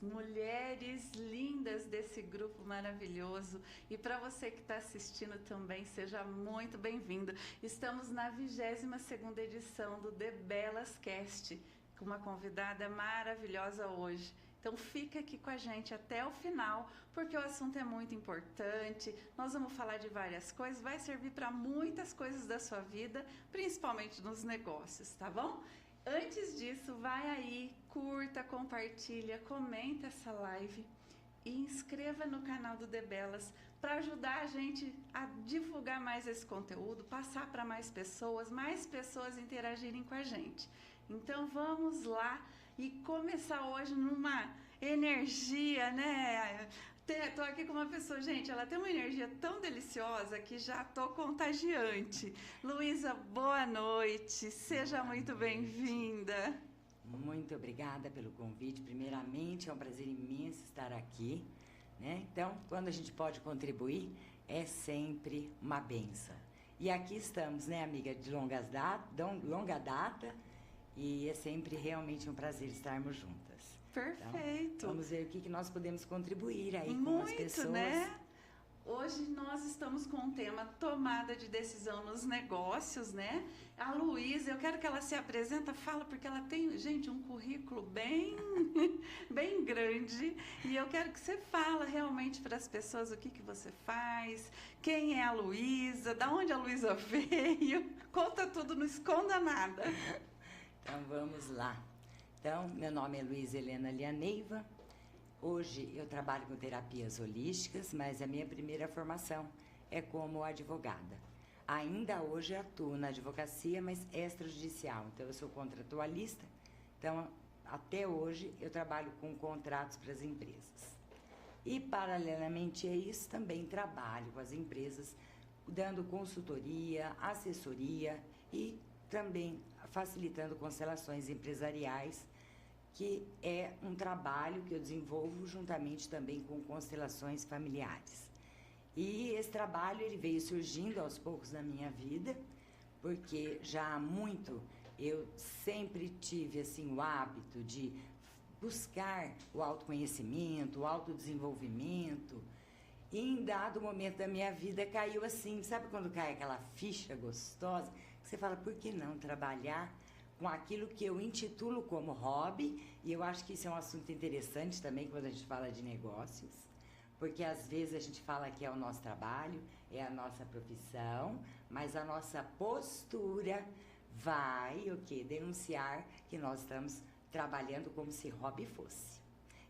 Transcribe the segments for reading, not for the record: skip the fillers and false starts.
mulheres lindas desse grupo maravilhoso. E para você que está assistindo também, seja muito bem-vindo. Estamos na 22ª edição do The Belas Cast, com uma convidada maravilhosa hoje. Então fica aqui com a gente até o final, porque o assunto é muito importante. Nós vamos falar de várias coisas, vai servir para muitas coisas da sua vida, principalmente nos negócios, tá bom? Antes disso, vai aí, curta, compartilha, comenta essa live e inscreva no canal do The Belas para ajudar a gente a divulgar mais esse conteúdo, passar para mais pessoas interagirem com a gente. Então vamos lá e começar hoje numa energia, né? Tô aqui com uma pessoa, gente, ela tem uma energia tão deliciosa que já tô contagiante. Luísa, boa noite, seja muito bem-vinda. Muito obrigada pelo convite. Primeiramente, é um prazer imenso estar aqui, né? Então, quando a gente pode contribuir, é sempre uma benção. E aqui estamos, né, amiga, de longa data, e é sempre realmente um prazer estarmos juntas. Perfeito. Então, vamos ver o que nós podemos contribuir aí muito, com as pessoas. Né? Hoje nós estamos com o tema tomada de decisão nos negócios, né? A Luísa, eu quero que ela se apresente, fala, porque ela tem, gente, um currículo bem, bem grande. E eu quero que você fala realmente para as pessoas o que você faz, quem é a Luísa, da onde a Luísa veio. Conta tudo, não esconda nada. Então vamos lá. Então, meu nome é Luísa Helena Lianeiva. Hoje eu trabalho com terapias holísticas, mas a minha primeira formação é como advogada. Ainda hoje atuo na advocacia, mas extrajudicial. Então eu sou contratualista. Então, até hoje eu trabalho com contratos para as empresas. E paralelamente a isso, também trabalho com as empresas, dando consultoria, assessoria e também facilitando constelações empresariais, que é um trabalho que eu desenvolvo juntamente também com constelações familiares. E esse trabalho ele veio surgindo aos poucos na minha vida, porque já há muito eu sempre tive assim o hábito de buscar o autoconhecimento, o autodesenvolvimento. E em dado momento da minha vida caiu assim, sabe quando cai aquela ficha gostosa? Que você fala, por que não trabalhar com aquilo que eu intitulo como hobby? E eu acho que isso é um assunto interessante também quando a gente fala de negócios, porque às vezes a gente fala que é o nosso trabalho, é a nossa profissão, mas a nossa postura vai denunciar que nós estamos trabalhando como se hobby fosse.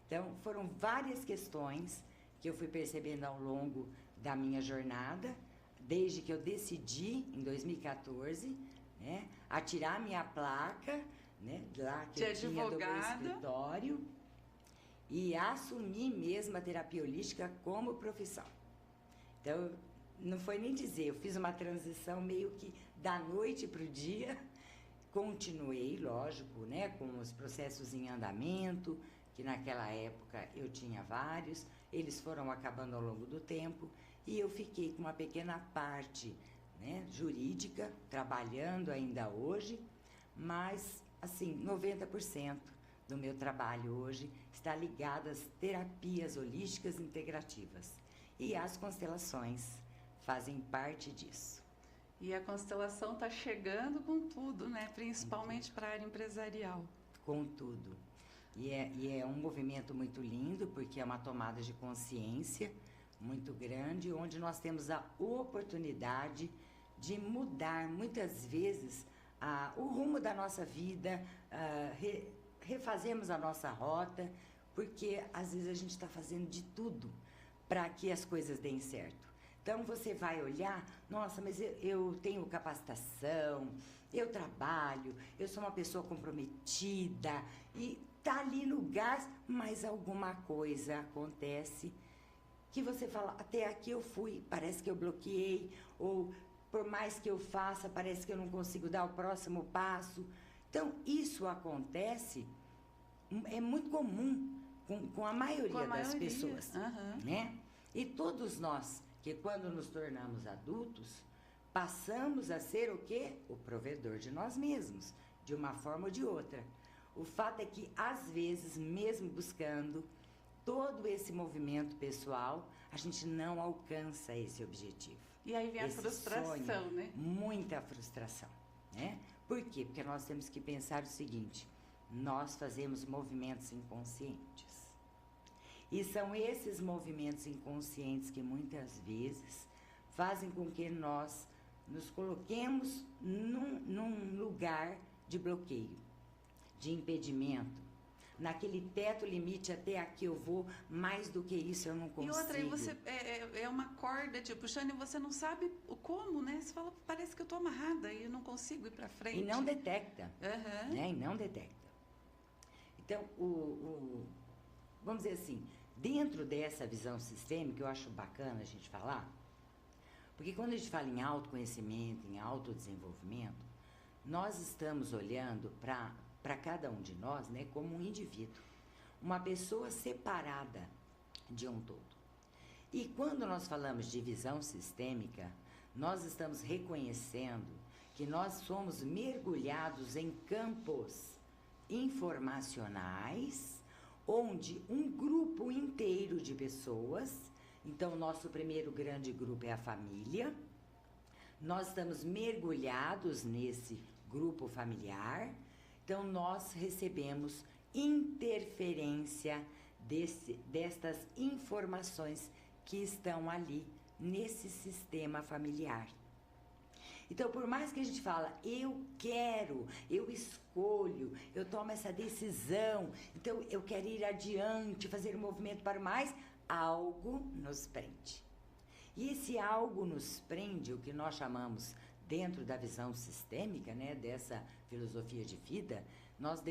Então foram várias questões que eu fui percebendo ao longo da minha jornada, desde que eu decidi, em 2014, né, a tirar minha placa, né, lá que eu tinha do meu escritório, e assumir mesmo a terapia holística como profissão. Então, não foi nem dizer, eu fiz uma transição meio que da noite para o dia, continuei, lógico, né, com os processos em andamento, que naquela época eu tinha vários, eles foram acabando ao longo do tempo, e eu fiquei com uma pequena parte, né, jurídica, trabalhando ainda hoje, mas, assim, 90% do meu trabalho hoje está ligado às terapias holísticas integrativas. E as constelações fazem parte disso. E a constelação está chegando com tudo, né? Principalmente para a área empresarial. Com tudo. E é um movimento muito lindo, porque é uma tomada de consciência muito grande, onde nós temos a oportunidade de mudar muitas vezes o rumo da nossa vida, refazemos a nossa rota, porque às vezes a gente está fazendo de tudo para que as coisas deem certo. Então você vai olhar, nossa, mas eu tenho capacitação, eu trabalho, eu sou uma pessoa comprometida e tá ali no gás, mas alguma coisa acontece que você fala, até aqui eu fui, parece que eu bloqueei, ou por mais que eu faça, parece que eu não consigo dar o próximo passo. Então isso acontece, é muito comum com a maioria das pessoas, né? E todos nós, que quando nos tornamos adultos, passamos a ser o quê? O provedor de nós mesmos, de uma forma ou de outra. O fato é que, às vezes, mesmo buscando, todo esse movimento pessoal, a gente não alcança esse objetivo. E aí vem a frustração, sonho, né? Muita frustração, né? Por quê? Porque nós temos que pensar o seguinte: nós fazemos movimentos inconscientes. E são esses movimentos inconscientes que muitas vezes fazem com que nós nos coloquemos num lugar de bloqueio, de impedimento. Naquele teto limite, até aqui eu vou, mais do que isso eu não consigo. E outra, aí você é uma corda, tipo, Xane, você não sabe como, né? Você fala, parece que eu tô amarrada e eu não consigo ir pra frente. E não detecta, Uhum. né? E não detecta. Então, vamos dizer assim, dentro dessa visão sistêmica, eu acho bacana a gente falar, porque quando a gente fala em autoconhecimento, em autodesenvolvimento, nós estamos olhando para cada um de nós, né, como um indivíduo, uma pessoa separada de um todo. E quando nós falamos de visão sistêmica, nós estamos reconhecendo que nós somos mergulhados em campos informacionais, onde um grupo inteiro de pessoas, então nosso primeiro grande grupo é a família, nós estamos mergulhados nesse grupo familiar. Então, nós recebemos interferência destas informações que estão ali nesse sistema familiar. Então, por mais que a gente fala, eu quero, eu escolho, eu tomo essa decisão, então eu quero ir adiante, fazer um movimento para o mais, algo nos prende. E esse algo nos prende, o que nós chamamos dentro da visão sistêmica, né, dessa filosofia de vida, nós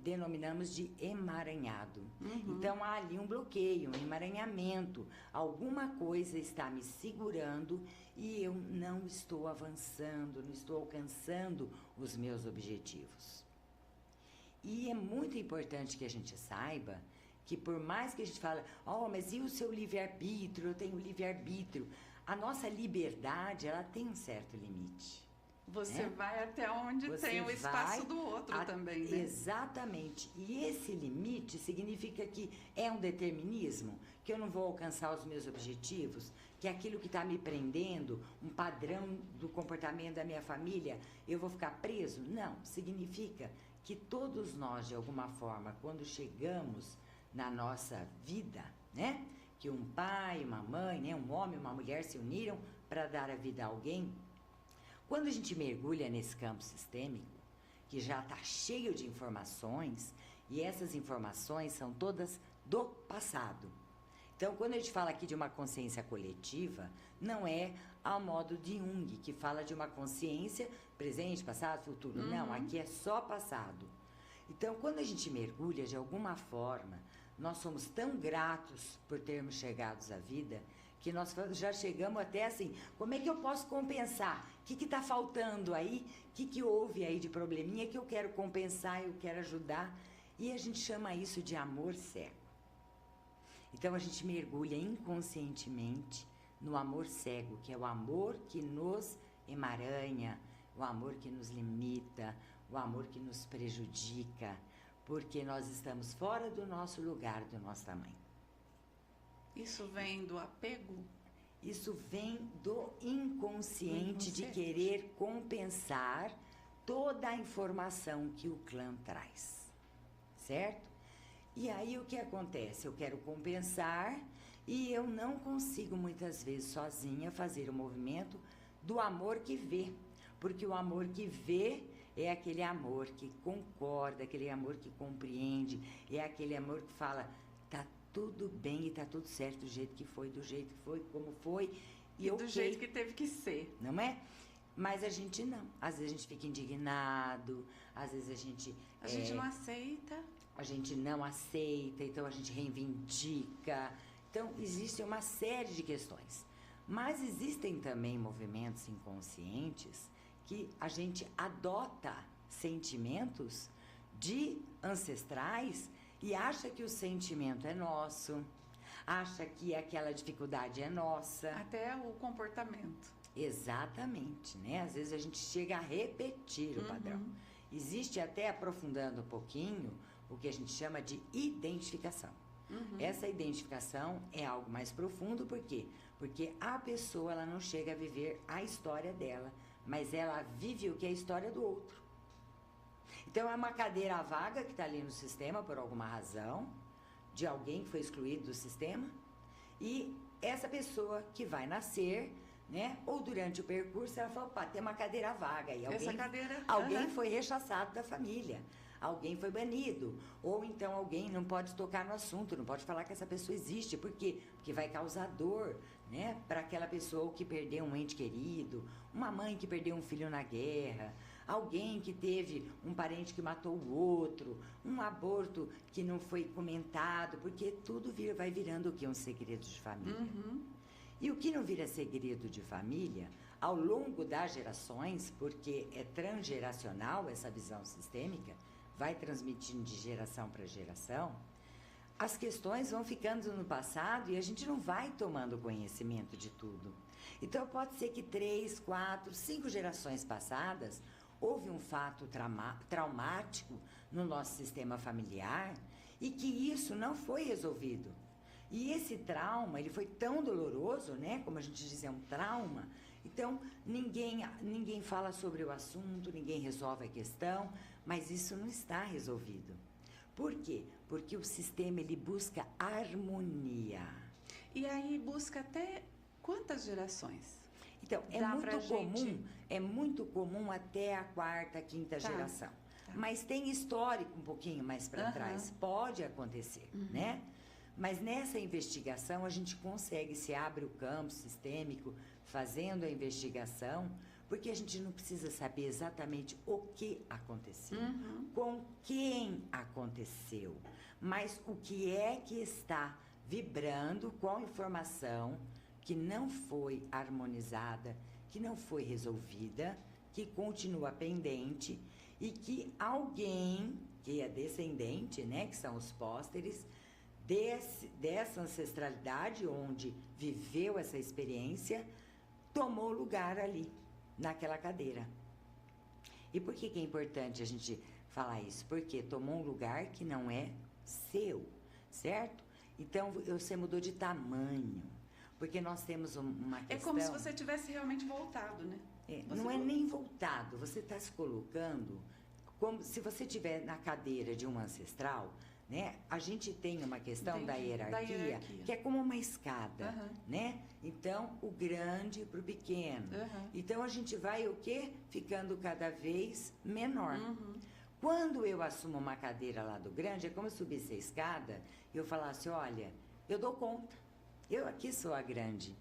denominamos de emaranhado. Uhum. Então, há ali um bloqueio, um emaranhamento. Alguma coisa está me segurando e eu não estou avançando, não estou alcançando os meus objetivos. E é muito importante que a gente saiba que por mais que a gente fale, mas e o seu livre-arbítrio? Eu tenho livre-arbítrio. A nossa liberdade, ela tem um certo limite. Você vai até onde tem o espaço do outro também, né? Exatamente. E esse limite significa que é um determinismo, que eu não vou alcançar os meus objetivos, que aquilo que está me prendendo, um padrão do comportamento da minha família, eu vou ficar preso? Não. Significa que todos nós, de alguma forma, quando chegamos na nossa vida, né? Que um pai, uma mãe, né? Um homem e uma mulher se uniram para dar a vida a alguém. Quando a gente mergulha nesse campo sistêmico, que já está cheio de informações, e essas informações são todas do passado. Então, quando a gente fala aqui de uma consciência coletiva, não é ao modo de Jung, que fala de uma consciência presente, passado, futuro. Uhum. Não, aqui é só passado. Então, quando a gente mergulha, de alguma forma, nós somos tão gratos por termos chegado à vida, que nós já chegamos até assim, como é que eu posso compensar? O que está faltando aí? O que houve aí de probleminha que eu quero compensar, eu quero ajudar? E a gente chama isso de amor cego. Então, a gente mergulha inconscientemente no amor cego, que é o amor que nos emaranha, o amor que nos limita, o amor que nos prejudica, porque nós estamos fora do nosso lugar, do nosso tamanho. Isso vem do apego? Isso vem do inconsciente de querer compensar toda a informação que o clã traz, certo? E aí o que acontece? Eu quero compensar e eu não consigo muitas vezes sozinha fazer o movimento do amor que vê, porque o amor que vê é aquele amor que concorda, aquele amor que compreende, é aquele amor que fala, tá tudo bem e tá tudo certo do jeito que foi, como foi. E do jeito que teve que ser. Não é? Mas a gente não. Às vezes a gente fica indignado, às vezes a gente... A gente não aceita. A gente não aceita, então a gente reivindica. Então, existe uma série de questões. Mas existem também movimentos inconscientes que a gente adota sentimentos de ancestrais e acha que o sentimento é nosso, acha que aquela dificuldade é nossa. Até o comportamento. Exatamente, né? Às vezes a gente chega a repetir o padrão. Existe até, aprofundando um pouquinho, o que a gente chama de identificação. Essa identificação é algo mais profundo, por quê? Porque a pessoa ela não chega a viver a história dela, mas ela vive o que é a história do outro. Então é uma cadeira vaga que está ali no sistema por alguma razão, de alguém que foi excluído do sistema, e essa pessoa que vai nascer, né, ou durante o percurso, ela fala, opa, tem uma cadeira vaga, e alguém foi rechaçado da família. Alguém foi banido, ou então alguém não pode tocar no assunto, não pode falar que essa pessoa existe, por quê? Porque vai causar dor, né, para aquela pessoa que perdeu um ente querido, uma mãe que perdeu um filho na guerra, alguém que teve um parente que matou o outro, um aborto que não foi comentado, porque tudo vai virando o quê? Um segredo de família. E o que não vira segredo de família, ao longo das gerações, porque é transgeracional essa visão sistêmica, vai transmitindo de geração para geração, as questões vão ficando no passado e a gente não vai tomando conhecimento de tudo. Então, pode ser que 3, 4, 5 gerações passadas, houve um fato traumático no nosso sistema familiar e que isso não foi resolvido. E esse trauma, ele foi tão doloroso, né? Como a gente diz, é um trauma. Então, ninguém fala sobre o assunto, ninguém resolve a questão, mas isso não está resolvido. Por quê? Porque o sistema, ele busca harmonia. E aí busca até quantas gerações? Então, é muito comum até a 4ª, 5ª geração. Mas tem histórico um pouquinho mais para trás. Pode acontecer, né? Mas nessa investigação, a gente consegue, se abre o campo sistêmico, fazendo a investigação, porque a gente não precisa saber exatamente o que aconteceu, com quem aconteceu, mas o que é que está vibrando com informação que não foi harmonizada, que não foi resolvida, que continua pendente e que alguém, que é descendente, né, que são os pósteres, dessa ancestralidade onde viveu essa experiência, tomou lugar ali, naquela cadeira. E por que é importante a gente falar isso? Porque tomou um lugar que não é seu, certo? Então, você mudou de tamanho, porque nós temos uma questão... É como se você tivesse realmente voltado, né? Não é nem voltado, você está se colocando como se você estiver na cadeira de um ancestral, né? A gente tem uma questão da hierarquia, que é como uma escada, né? Então, o grande para o pequeno. Então, a gente vai o quê? Ficando cada vez menor. Quando eu assumo uma cadeira lá do grande, é como se subisse a escada e eu falasse, olha, eu dou conta, eu aqui sou a grande.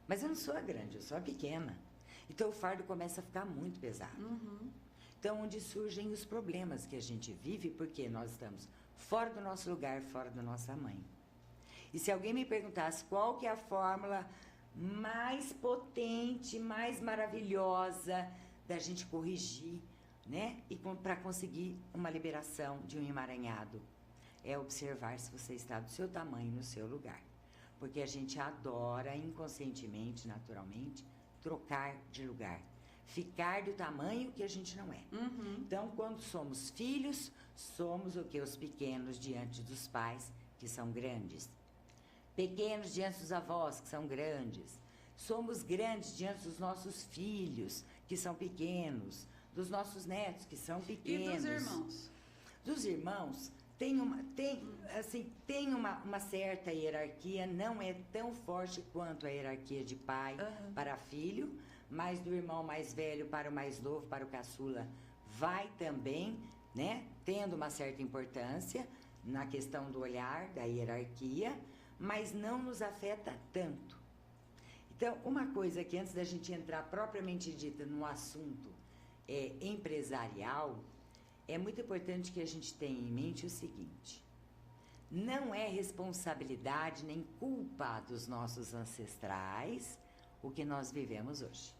Mas eu não sou a grande, eu sou a pequena. Então, o fardo começa a ficar muito pesado. Então, onde surgem os problemas que a gente vive, porque nós estamos fora do nosso lugar, fora da nossa mãe. E se alguém me perguntasse qual que é a fórmula mais potente, mais maravilhosa da gente corrigir, né? E para conseguir uma liberação de um emaranhado, é observar se você está do seu tamanho, no seu lugar. Porque a gente adora, inconscientemente, naturalmente, trocar de lugar. Ficar do tamanho que a gente não é. Então, quando somos filhos, somos o que? Os pequenos diante dos pais, que são grandes. Pequenos diante dos avós, que são grandes. Somos grandes diante dos nossos filhos, que são pequenos. Dos nossos netos, que são pequenos. E dos irmãos? Dos irmãos, tem uma certa hierarquia, não é tão forte quanto a hierarquia de pai para filho, mas do irmão mais velho para o mais novo, para o caçula, vai também, né, tendo uma certa importância na questão do olhar, da hierarquia, mas não nos afeta tanto. Então, uma coisa que antes da gente entrar propriamente dita no assunto empresarial, é muito importante que a gente tenha em mente o seguinte: não é responsabilidade nem culpa dos nossos ancestrais o que nós vivemos hoje.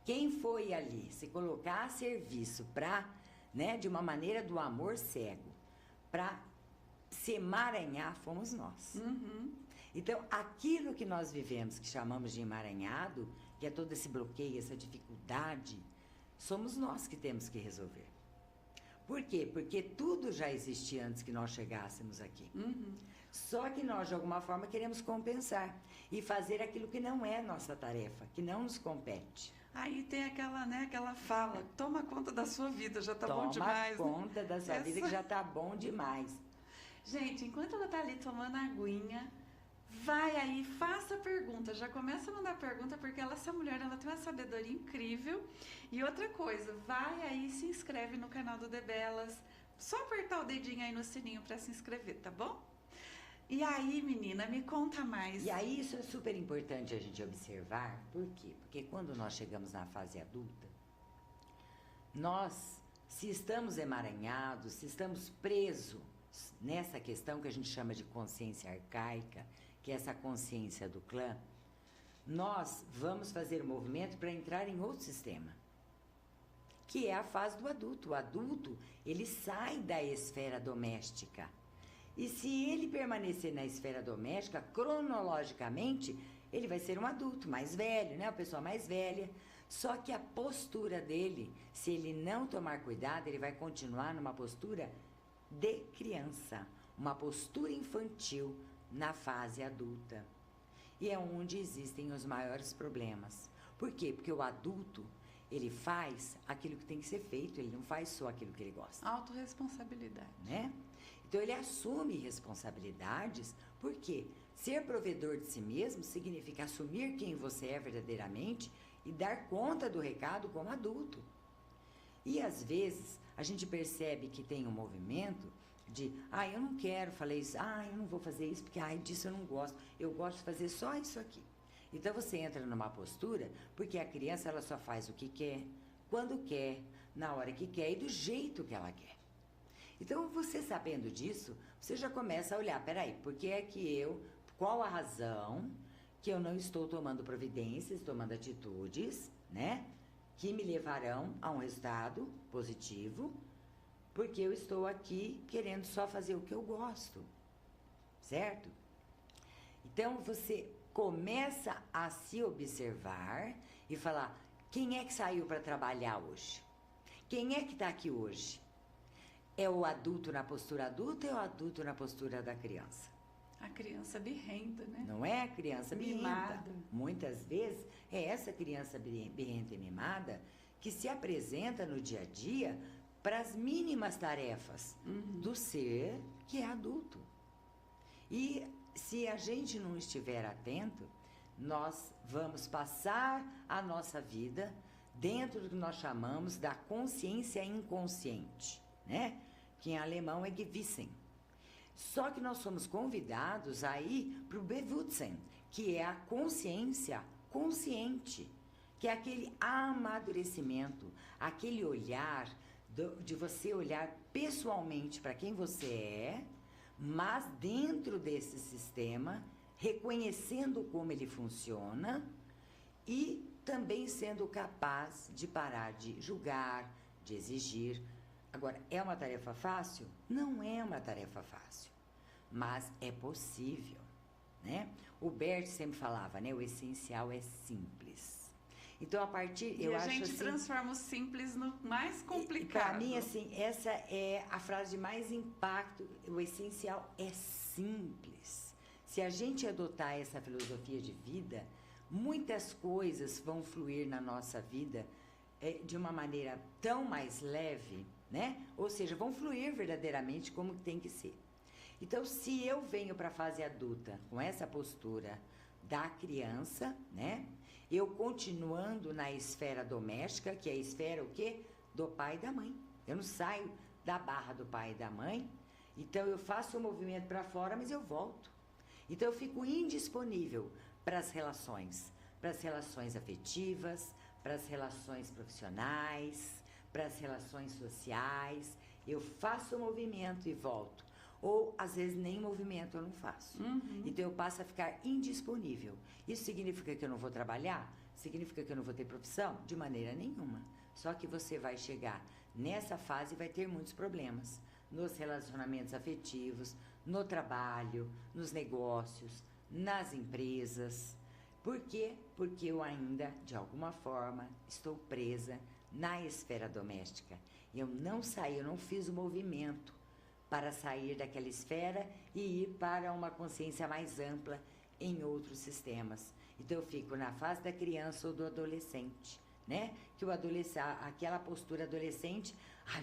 Quem foi ali se colocar a serviço para, né, de uma maneira do amor cego, para se emaranhar, fomos nós. Então, aquilo que nós vivemos, que chamamos de emaranhado, que é todo esse bloqueio, essa dificuldade, somos nós que temos que resolver. Por quê? Porque tudo já existia antes que nós chegássemos aqui. Só que nós, de alguma forma, queremos compensar e fazer aquilo que não é nossa tarefa, que não nos compete. Aí tem aquela, né, aquela fala, toma conta da sua vida, já tá bom demais. Toma conta da sua vida, que já tá bom demais. Gente, enquanto ela tá ali tomando a aguinha, vai aí, faça pergunta, já começa a mandar pergunta, porque essa mulher, ela tem uma sabedoria incrível. E outra coisa, vai aí e se inscreve no canal do Debelas, só apertar o dedinho aí no sininho para se inscrever, tá bom? E aí, menina, me conta mais. E aí isso é super importante a gente observar, por quê? Porque quando nós chegamos na fase adulta, nós, se estamos emaranhados, se estamos presos nessa questão que a gente chama de consciência arcaica, que é essa consciência do clã, nós vamos fazer o movimento para entrar em outro sistema, que é a fase do adulto. O adulto, ele sai da esfera doméstica. E se ele permanecer na esfera doméstica, cronologicamente, ele vai ser um adulto mais velho, né? Uma pessoa mais velha. Só que a postura dele, se ele não tomar cuidado, ele vai continuar numa postura de criança, uma postura infantil na fase adulta. E é onde existem os maiores problemas. Por quê? Porque o adulto, ele faz aquilo que tem que ser feito, ele não faz só aquilo que ele gosta. Autorresponsabilidade. Né? Então ele assume responsabilidades, porque ser provedor de si mesmo significa assumir quem você é verdadeiramente e dar conta do recado como adulto. E às vezes a gente percebe que tem um movimento de, eu não quero fazer isso, eu não vou fazer isso porque disso eu não gosto, eu gosto de fazer só isso aqui. Então você entra numa postura, porque a criança ela só faz o que quer, quando quer, na hora que quer e do jeito que ela quer. Então você sabendo disso, você já começa a olhar, peraí, qual a razão que eu não estou tomando providências, tomando atitudes, né, que me levarão a um resultado positivo, porque eu estou aqui querendo só fazer o que eu gosto, certo? Então você começa a se observar e falar, quem é que saiu para trabalhar hoje? Quem é que está aqui hoje? É o adulto na postura adulta ou é o adulto na postura da criança? A criança birrenta, né? Não é a criança mimada. Birrenta. Muitas vezes é essa criança birrenta e mimada que se apresenta no dia a dia para as mínimas tarefas do ser que é adulto. E se a gente não estiver atento, nós vamos passar a nossa vida dentro do que nós chamamos da consciência inconsciente, né? Que em alemão é Gewissen. Só que nós somos convidados a ir para o Bewusstsein, que é a consciência consciente, que é aquele amadurecimento, aquele olhar de você olhar pessoalmente para quem você é, mas dentro desse sistema, reconhecendo como ele funciona e também sendo capaz de parar de julgar, de exigir. Agora, é uma tarefa fácil? Não é uma tarefa fácil, mas é possível, né? O Bert sempre falava, né? O essencial é simples. Então, a gente transforma o simples no mais complicado. Para mim, assim, essa é a frase de mais impacto. O essencial é simples. Se a gente adotar essa filosofia de vida, muitas coisas vão fluir na nossa vida de uma maneira tão mais leve, né? Ou seja, vão fluir verdadeiramente como tem que ser. Então, se eu venho para a fase adulta com essa postura da criança, né? Eu continuando na esfera doméstica, que é a esfera o quê? Do pai e da mãe. Eu não saio da barra do pai e da mãe, então eu faço o movimento para fora, mas eu volto. Então eu fico indisponível para as relações afetivas, para as relações profissionais, para as relações sociais. Eu faço o movimento e volto. Ou, às vezes, nem movimento eu não faço. Então, eu passo a ficar indisponível. Isso significa que eu não vou trabalhar? Significa que eu não vou ter profissão? De maneira nenhuma. Só que você vai chegar nessa fase e vai ter muitos problemas. Nos relacionamentos afetivos, no trabalho, nos negócios, nas empresas. Por quê? Porque eu ainda, de alguma forma, estou presa na esfera doméstica. Eu não saí, eu não fiz o movimento para sair daquela esfera e ir para uma consciência mais ampla em outros sistemas. Então eu fico na fase da criança ou do adolescente, né? Que o adolescente, aquela postura adolescente,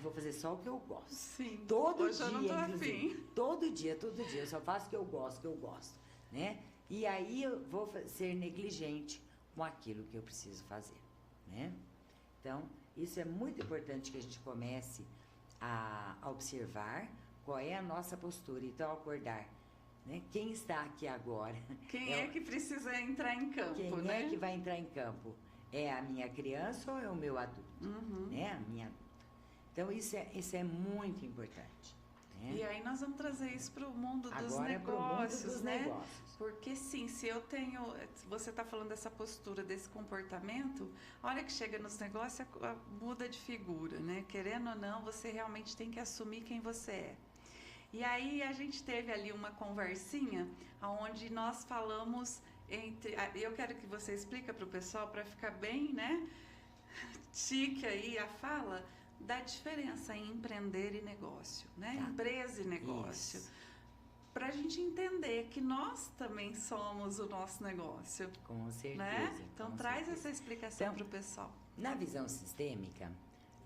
vou fazer só o que eu gosto. Sim. Todo Hoje dia, eu não tô inclusive. afim. Todo dia, eu só faço o que eu gosto, né? E aí eu vou ser negligente com aquilo que eu preciso fazer, né? Então, isso é muito importante que a gente comece a observar qual é a nossa postura. Então, acordar, né? Quem está aqui agora? Quem é que precisa entrar em campo, quem né? é que vai entrar em campo? É a minha criança ou é o meu adulto? Né? A minha adulta. Então, isso é muito importante. Né? E aí nós vamos trazer isso para o mundo dos agora negócios, é pro mundo dos né? negócios. Porque sim, se eu tenho, você está falando dessa postura, desse comportamento, a hora que chega nos negócios, muda de figura, né? Querendo ou não, você realmente tem que assumir quem você é. E aí a gente teve ali uma conversinha onde nós falamos entre, eu quero que você explique para o pessoal, para ficar bem, né? Chique aí a fala da diferença em empreender e negócio, né? Tá. Empresa e negócio. Para a gente entender que nós também somos o nosso negócio. Com certeza. Né? Então, traz certeza. essa explicação Então, para o pessoal. Na visão sistêmica,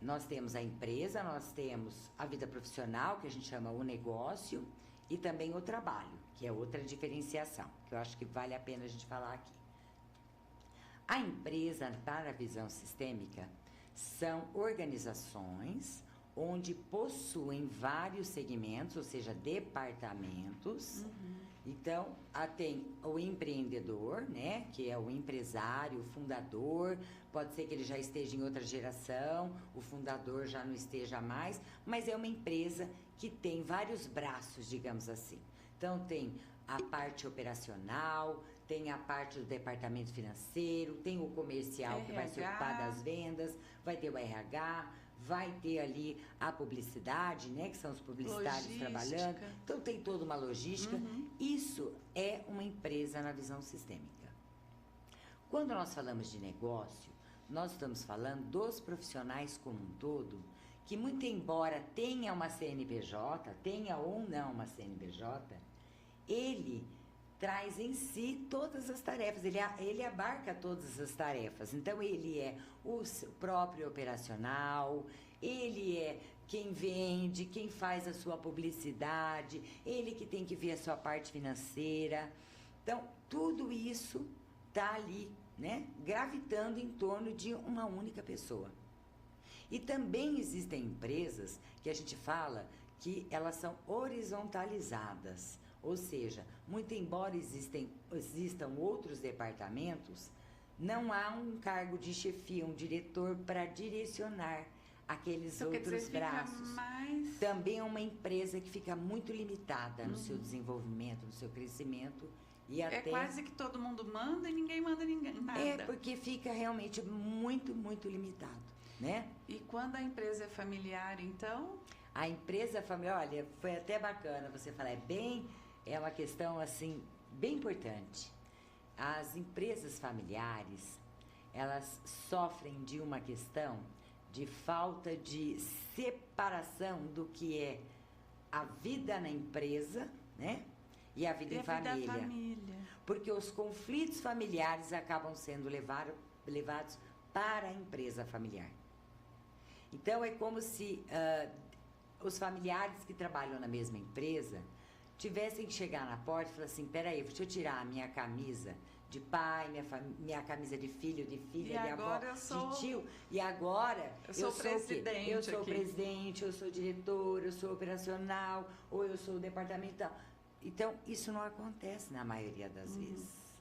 nós temos a empresa, nós temos a vida profissional, que a gente chama o negócio, e também o trabalho, que é outra diferenciação, que eu acho que vale a pena a gente falar aqui. A empresa, para a visão sistêmica, são organizações onde possuem vários segmentos, ou seja, departamentos. Então, tem o empreendedor, né, que é o empresário, o fundador, pode ser que ele já esteja em outra geração, o fundador já não esteja mais, mas é uma empresa que tem vários braços, digamos assim. Então, tem a parte operacional, tem a parte do departamento financeiro, tem o comercial que vai se ocupar das vendas, vai ter o RH, vai ter ali a publicidade, né, que são os publicitários Logística. trabalhando. Então tem toda uma logística. Isso é uma empresa na visão sistêmica. Quando nós falamos de negócio, nós estamos falando dos profissionais como um todo, que muito embora tenha uma CNPJ, tenha ou não uma CNPJ, ele traz em si todas as tarefas, ele abarca todas as tarefas. Então, ele é o próprio operacional, ele é quem vende, quem faz a sua publicidade, ele que tem que ver a sua parte financeira. Então, tudo isso está ali, né, gravitando em torno de uma única pessoa. E também existem empresas que a gente fala que elas são horizontalizadas. Ou seja, muito embora existam outros departamentos, não há um cargo de chefia, um diretor para direcionar aqueles Então, outros quer dizer, braços. fica mais... Também é uma empresa que fica muito limitada no seu desenvolvimento, no seu crescimento. E É até... quase que todo mundo manda e ninguém manda nada. É, porque fica realmente muito, muito limitado, né? E quando a empresa é familiar, então... A empresa familiar, olha, foi até bacana você falar, é uma questão, assim, bem importante. As empresas familiares, elas sofrem de uma questão de falta de separação do que é a vida na empresa, né? E a vida em família. Porque os conflitos familiares acabam sendo levados para a empresa familiar. Então, é como se os familiares que trabalham na mesma empresa tivessem que chegar na porta e falar assim, peraí, deixa eu tirar a minha camisa de pai, minha camisa de filho, de filha, de avó, de tio, e agora eu sou presidente. Eu sou presidente, eu sou diretor, eu sou operacional, ou eu sou departamental. Então, isso não acontece na maioria das vezes.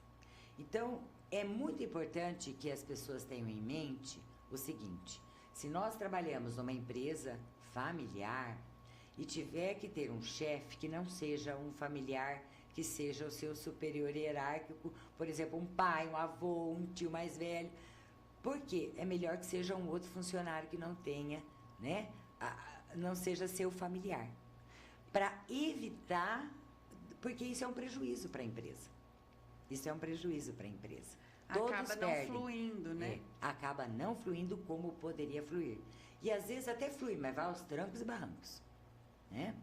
Então, é muito importante que as pessoas tenham em mente o seguinte, se nós trabalhamos numa empresa familiar e tiver que ter um chefe que não seja um familiar, que seja o seu superior hierárquico, por exemplo, um pai, um avô, um tio mais velho, porque é melhor que seja um outro funcionário que não tenha, né, não seja seu familiar, para evitar, porque isso é um prejuízo para a empresa. Isso é um prejuízo para a empresa. Todos acaba perdem. não fluindo, né? Acaba não fluindo como poderia fluir. E às vezes até flui, mas vai aos trancos e barrancos, né?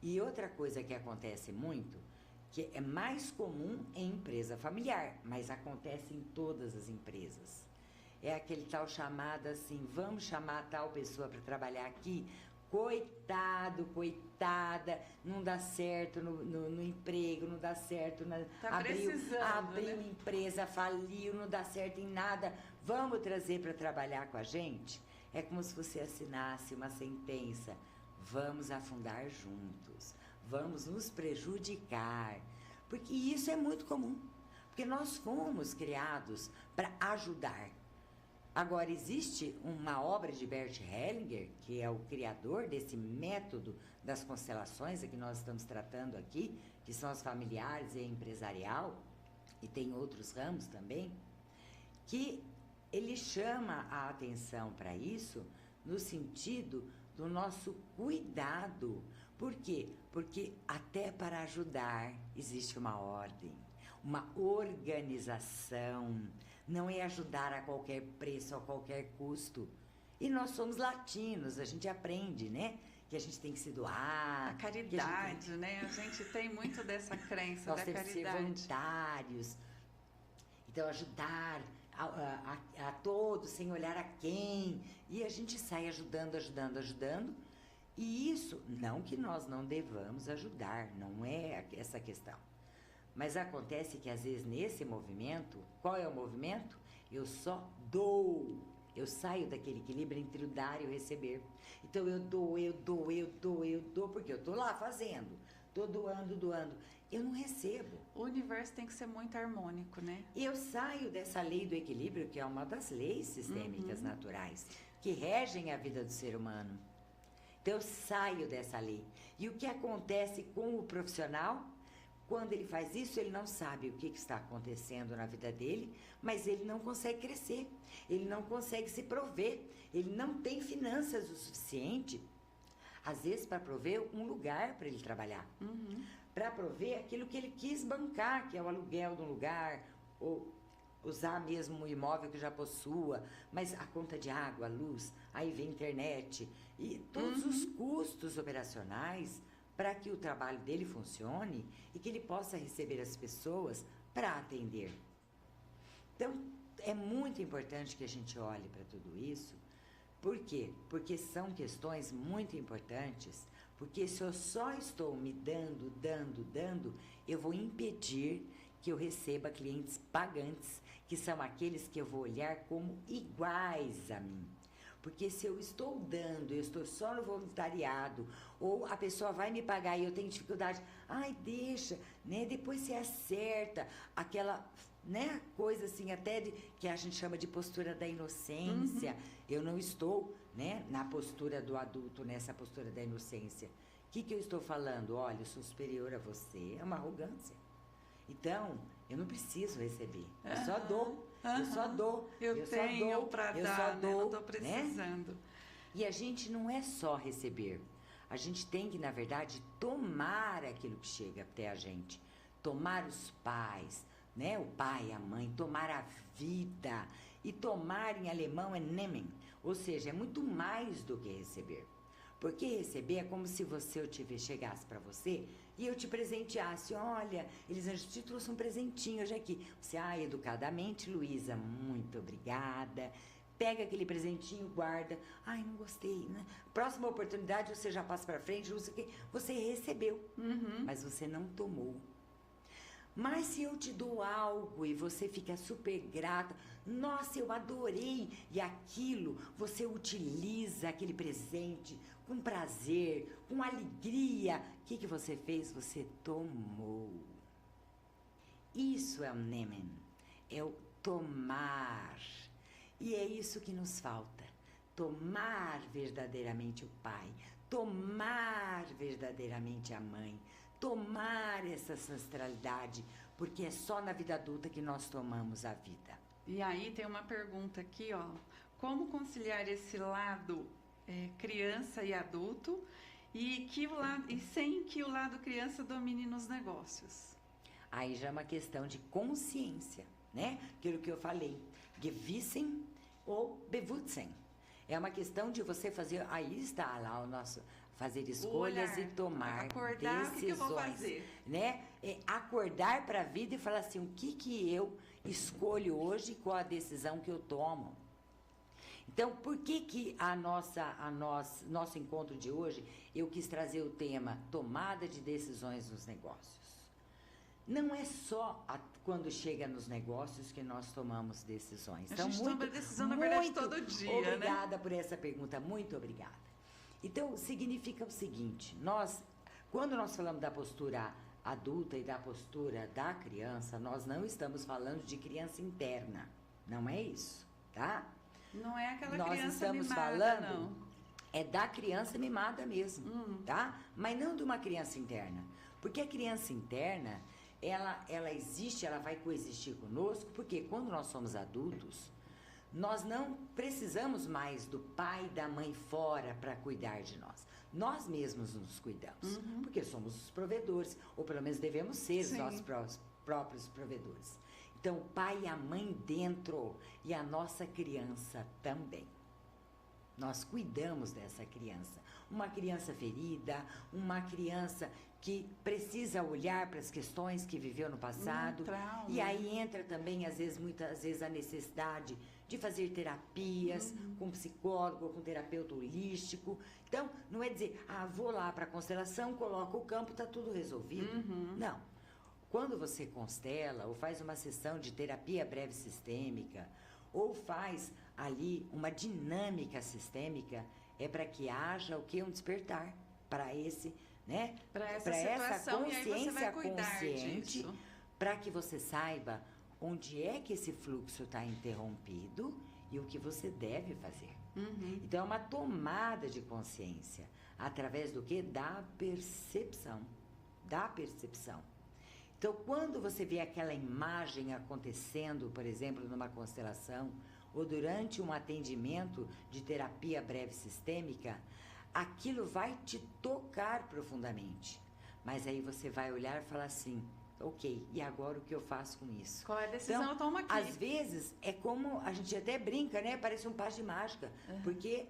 E outra coisa que acontece muito, que é mais comum em empresa familiar, mas acontece em todas as empresas. É aquele tal chamado assim, vamos chamar tal pessoa para trabalhar aqui, coitado, coitada, não dá certo no emprego, não dá certo, abriu né? uma empresa, faliu, não dá certo em nada, vamos trazer para trabalhar com a gente? É como se você assinasse uma sentença, vamos afundar juntos, vamos nos prejudicar, porque isso é muito comum, porque nós fomos criados para ajudar. Agora, existe uma obra de Bert Hellinger, que é o criador desse método das constelações, que nós estamos tratando aqui, que são as familiares e empresarial, e tem outros ramos também, que ele chama a atenção para isso no sentido do nosso cuidado. Por quê? Porque até para ajudar existe uma ordem, uma organização. Não é ajudar a qualquer preço, a qualquer custo. E nós somos latinos, a gente aprende, né? Que a gente tem que se doar. A caridade, né? A gente tem muito dessa crença nós da temos caridade. Que ser voluntários. Então, ajudar a todos, sem olhar a quem. E a gente sai ajudando. E isso, não que nós não devamos ajudar, não é essa questão. Mas acontece que, às vezes, nesse movimento, qual é o movimento? Eu só dou. Eu saio daquele equilíbrio entre o dar e o receber. Então, eu dou, porque eu estou lá fazendo. Estou doando. Eu não recebo. O universo tem que ser muito harmônico, né? E eu saio dessa lei do equilíbrio, que é uma das leis sistêmicas naturais, que regem a vida do ser humano. Então, eu saio dessa lei. E o que acontece com o profissional? Quando ele faz isso, ele não sabe o que está acontecendo na vida dele, mas ele não consegue crescer, ele não consegue se prover, ele não tem finanças o suficiente, às vezes, para prover um lugar para ele trabalhar, para prover aquilo que ele quis bancar, que é o aluguel de um lugar, ou usar mesmo o imóvel que já possua, mas a conta de água, luz, aí vem internet, e todos os custos operacionais para que o trabalho dele funcione e que ele possa receber as pessoas para atender. Então, é muito importante que a gente olhe para tudo isso. Por quê? Porque são questões muito importantes, porque se eu só estou me dando, eu vou impedir que eu receba clientes pagantes, que são aqueles que eu vou olhar como iguais a mim. Porque se eu estou dando, eu estou só no voluntariado, ou a pessoa vai me pagar e eu tenho dificuldade, deixa, né? Depois você acerta, aquela, né, coisa assim, até que a gente chama de postura da inocência. Eu não estou, né, na postura do adulto, nessa postura da inocência. O que eu estou falando? Olha, eu sou superior a você, é uma arrogância. Então, eu não preciso receber, eu só dou. Eu tenho para dar, né? Não estou precisando. Né? E a gente não é só receber. A gente tem que, na verdade, tomar aquilo que chega até a gente. Tomar os pais, né? O pai, a mãe, tomar a vida. E tomar em alemão é nehmen. Ou seja, é muito mais do que receber. Porque receber é como se eu chegasse para você e eu te presenteasse. Olha, Elisângela, te trouxe um presentinho hoje aqui. Você, educadamente, Luísa, muito obrigada. Pega aquele presentinho, guarda. Não gostei, né? Próxima oportunidade, você já passa para frente, não sei o quê. Você recebeu, mas você não tomou. Mas se eu te dou algo e você fica super grata, nossa, eu adorei, e aquilo, você utiliza aquele presente com prazer, com alegria, o que você fez? Você tomou. Isso é o nehmen, é o tomar. E é isso que nos falta, tomar verdadeiramente o pai, tomar verdadeiramente a mãe, tomar essa ancestralidade, porque é só na vida adulta que nós tomamos a vida. E aí tem uma pergunta aqui, ó. Como conciliar esse lado criança e adulto e sem que o lado criança domine nos negócios? Aí já é uma questão de consciência, né? Aquilo que eu falei, gewissen ou bewusstsein. É uma questão de você fazer, aí está lá o nosso fazer escolhas e tomar acordar, decisões, o que eu vou fazer? né? É acordar para a vida e falar assim, o que eu escolho hoje, qual a decisão que eu tomo. Então, por que nosso encontro de hoje, eu quis trazer o tema tomada de decisões nos negócios? Não é só quando chega nos negócios que nós tomamos decisões. A gente toma decisão, na verdade, todo dia, obrigada, né? Por essa pergunta, muito obrigada. Então, significa o seguinte, quando nós falamos da postura adulta e da postura da criança, nós não estamos falando de criança interna, não é isso, tá? Não é aquela nós criança estamos mimada, falando não. É da criança mimada mesmo, tá? Mas não de uma criança interna, porque a criança interna, ela existe, ela vai coexistir conosco, porque quando nós somos adultos, nós não precisamos mais do pai e da mãe fora para cuidar de nós. Nós mesmos nos cuidamos, porque somos os provedores, ou pelo menos devemos ser os nossos próprios provedores. Então, o pai e a mãe dentro e a nossa criança também. Nós cuidamos dessa criança. Uma criança ferida, uma criança que precisa olhar para as questões que viveu no passado. E aí entra também, muitas vezes, a necessidade de fazer terapias com psicólogo, com terapeuta holístico. Então, não é dizer, vou lá para a constelação, coloco o campo, está tudo resolvido. Não. Quando você constela ou faz uma sessão de terapia breve sistêmica ou faz ali uma dinâmica sistêmica, é para que haja o que? Um despertar para esse, né? Para essa consciência consciente, para que você saiba onde é que esse fluxo está interrompido e o que você deve fazer. Então, é uma tomada de consciência através do que? Da percepção. Da percepção. Então, quando você vê aquela imagem acontecendo, por exemplo, numa constelação, ou durante um atendimento de terapia breve sistêmica, aquilo vai te tocar profundamente. Mas aí você vai olhar e falar assim, ok, e agora o que eu faço com isso? Qual é a decisão então, eu tomo aqui? Às vezes, é como a gente até brinca, né? Parece um passe de mágica, porque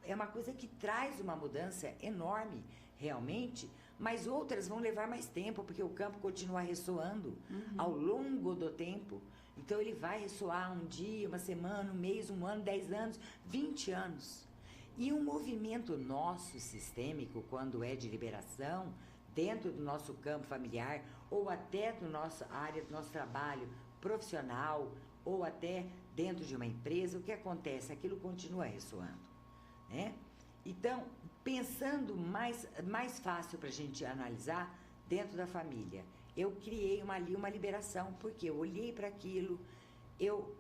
é uma coisa que traz uma mudança enorme, realmente, mas outras vão levar mais tempo, porque o campo continua ressoando ao longo do tempo. Então, ele vai ressoar um dia, uma semana, um mês, um ano, 10 anos, 20 anos. E um movimento nosso sistêmico, quando é de liberação, dentro do nosso campo familiar, ou até do nosso área do nosso trabalho profissional, ou até dentro de uma empresa, o que acontece? Aquilo continua ressoando, né? Então, pensando mais fácil para a gente analisar, dentro da família, eu criei ali uma liberação, porque eu olhei para aquilo, eu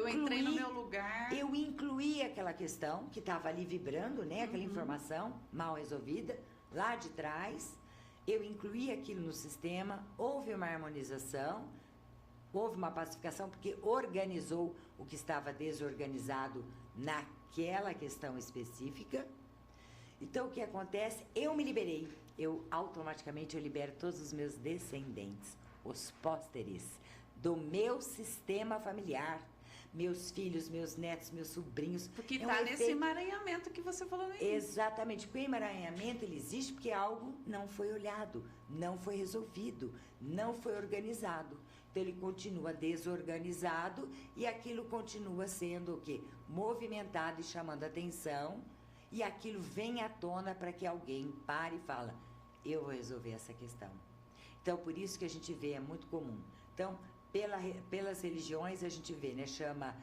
entrei no meu lugar. Eu incluí aquela questão que estava ali vibrando, né? Aquela informação mal resolvida, lá de trás. Eu incluí aquilo no sistema, houve uma harmonização, houve uma pacificação, porque organizou o que estava desorganizado naquela questão específica. Então, o que acontece? Eu me liberei. Automaticamente, eu libero todos os meus descendentes, os pósteres do meu sistema familiar. Meus filhos, meus netos, meus sobrinhos. Porque está nesse emaranhamento que você falou no início. Exatamente. Porque o emaranhamento, ele existe porque algo não foi olhado, não foi resolvido, não foi organizado. Então, ele continua desorganizado e aquilo continua sendo o quê? Movimentado e chamando atenção. E aquilo vem à tona para que alguém pare e fala, eu vou resolver essa questão. Então, por isso que a gente vê, é muito comum. Então, pelas religiões a gente vê, né? Chama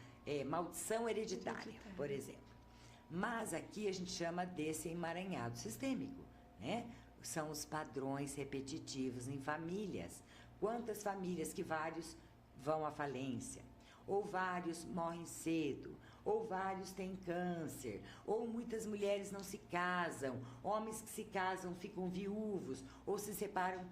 maldição hereditária, por exemplo. Mas aqui a gente chama desse emaranhado sistêmico, né? São os padrões repetitivos em famílias. Quantas famílias que vários vão à falência, ou vários morrem cedo, ou vários têm câncer, ou muitas mulheres não se casam, homens que se casam ficam viúvos, ou se separam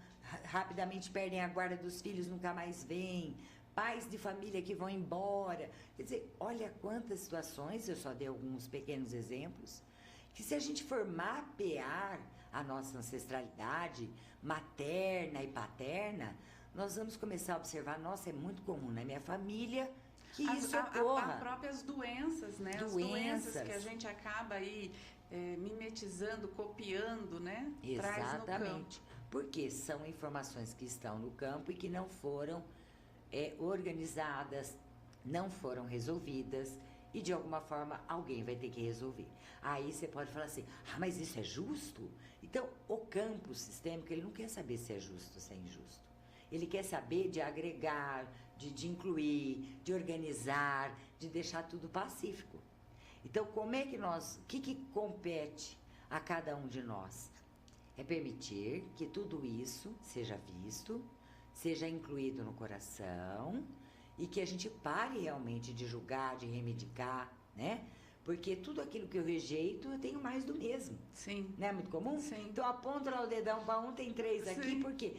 rapidamente, perdem a guarda dos filhos, nunca mais vêm, pais de família que vão embora. Quer dizer, olha quantas situações, eu só dei alguns pequenos exemplos, que se a gente for mapear a nossa ancestralidade materna e paterna, nós vamos começar a observar, nossa, é muito comum na minha família que isso ocorra. As próprias doenças, né? As doenças que a gente acaba aí mimetizando, copiando, né? Exatamente. Traz no campo. Porque são informações que estão no campo e que não foram organizadas, não foram resolvidas e de alguma forma alguém vai ter que resolver. Aí você pode falar assim, mas isso é justo? Então, o campo sistêmico, ele não quer saber se é justo ou se é injusto. Ele quer saber de agregar, de incluir, de organizar, de deixar tudo pacífico. Então, como é que nós, o que compete a cada um de nós? É permitir que tudo isso seja visto, seja incluído no coração e que a gente pare realmente de julgar, de reivindicar, né? Porque tudo aquilo que eu rejeito, eu tenho mais do mesmo. Sim. Não é muito comum? Sim. Então aponta lá o dedão para um, tem 3 aqui, Sim. porque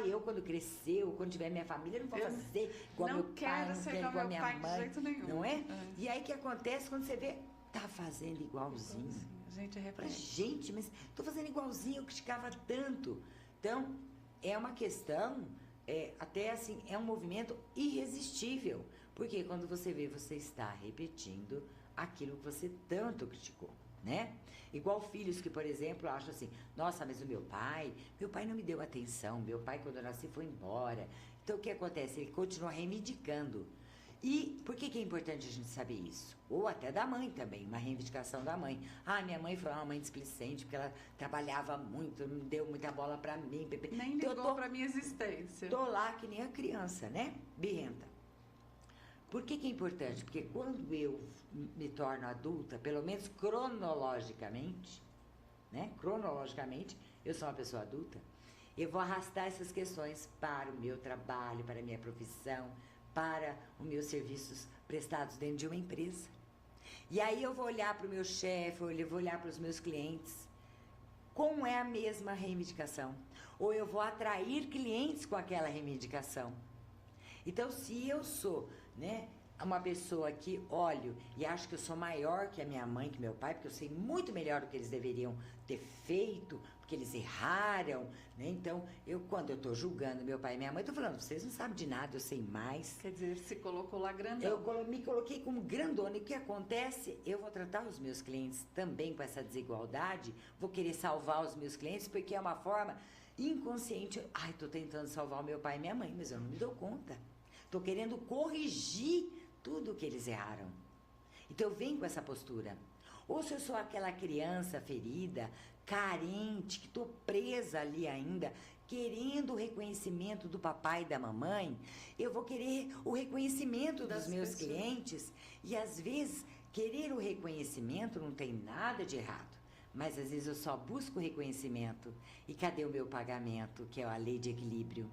eu quando crescer, ou quando tiver minha família, não vou fazer igual não meu pai, não quero igual minha mãe. De jeito nenhum. Não é? E aí o que acontece quando você vê, tá fazendo igualzinho. A gente repete. Gente, mas tô fazendo igualzinho, eu criticava tanto. Então, é uma questão, até assim, é um movimento irresistível. Porque quando você vê, você está repetindo aquilo que você tanto criticou, né? Igual filhos que, por exemplo, acham assim, nossa, mas o meu pai não me deu atenção, meu pai quando eu nasci foi embora. Então o que acontece? Ele continua reivindicando. E por que é importante a gente saber isso? Ou até da mãe também, uma reivindicação da mãe. Minha mãe foi uma mãe displicente, porque ela trabalhava muito, não deu muita bola pra mim. Nem ligou pra minha existência. Tô lá que nem a criança, né? Birrenta. Por que é importante? Porque quando eu me torno adulta, pelo menos cronologicamente, né? Cronologicamente, eu sou uma pessoa adulta, eu vou arrastar essas questões para o meu trabalho, para a minha profissão, para os meus serviços prestados dentro de uma empresa. E aí eu vou olhar para o meu chefe, eu vou olhar para os meus clientes, como é a mesma reivindicação. Ou eu vou atrair clientes com aquela reivindicação. Então, se eu sou, né, uma pessoa que olho e acho que eu sou maior que a minha mãe, que meu pai, porque eu sei muito melhor o que eles deveriam ter feito, porque eles erraram, né? Então, quando eu tô julgando meu pai e minha mãe, eu tô falando, vocês não sabem de nada, eu sei mais. Quer dizer, se colocou lá grandão. Eu me coloquei como grandona. E o que acontece? Eu vou tratar os meus clientes também com essa desigualdade, vou querer salvar os meus clientes, porque é uma forma inconsciente. Tô tentando salvar o meu pai e minha mãe, mas eu não me dou conta. Tô querendo corrigir tudo o que eles erraram. Então eu venho com essa postura. Ou se eu sou aquela criança ferida, carente, que tô presa ali ainda, querendo o reconhecimento do papai e da mamãe, eu vou querer o reconhecimento dos meus clientes. E às vezes, querer o reconhecimento não tem nada de errado. Mas às vezes eu só busco o reconhecimento. E cadê o meu pagamento, que é a lei de equilíbrio?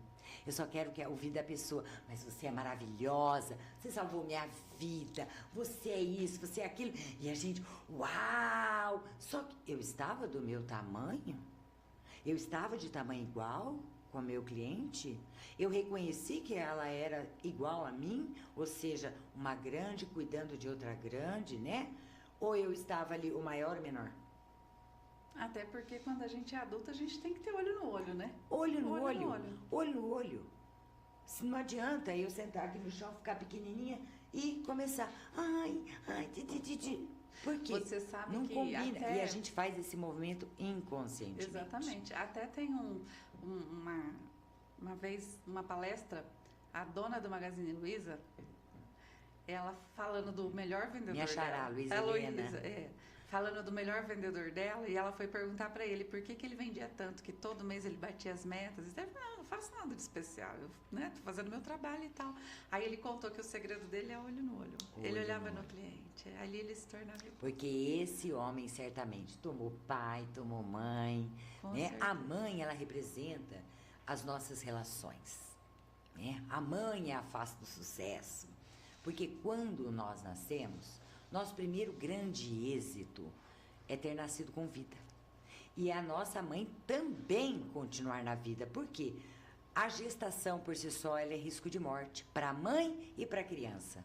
Eu só quero ouvir da pessoa, mas você é maravilhosa, você salvou minha vida, você é isso, você é aquilo. E a gente, uau! Só que eu estava do meu tamanho? Eu estava de tamanho igual com o meu cliente? Eu reconheci que ela era igual a mim, ou seja, uma grande cuidando de outra grande, né? Ou eu estava ali o maior ou menor? Até porque quando a gente é adulta, a gente tem que ter olho no olho, né? Olho no olho. Se não adianta eu sentar aqui no chão, ficar pequenininha e começar. Por quê? Você sabe não que combina. até... E a gente faz esse movimento inconscientemente. Exatamente. Até tem uma vez, uma palestra, a dona do Magazine Luiza, ela falando do melhor vendedor Minha xará, dela. Luiza Helena. Falando do melhor vendedor dela, e ela foi perguntar pra ele por que ele vendia tanto, que todo mês ele batia as metas. E ele falou, não faço nada de especial, eu, tô fazendo meu trabalho e tal. Aí ele contou que o segredo dele é olho no olho. Ele olhava no cliente, ali ele se tornava... Porque esse homem certamente tomou pai, tomou mãe, né? A mãe, ela representa as nossas relações, né? A mãe é a face do sucesso. Porque quando nós nascemos, nosso primeiro grande êxito é ter nascido com vida. E a nossa mãe também continuar na vida. Por quê? A gestação por si só ela é risco de morte para a mãe e para a criança.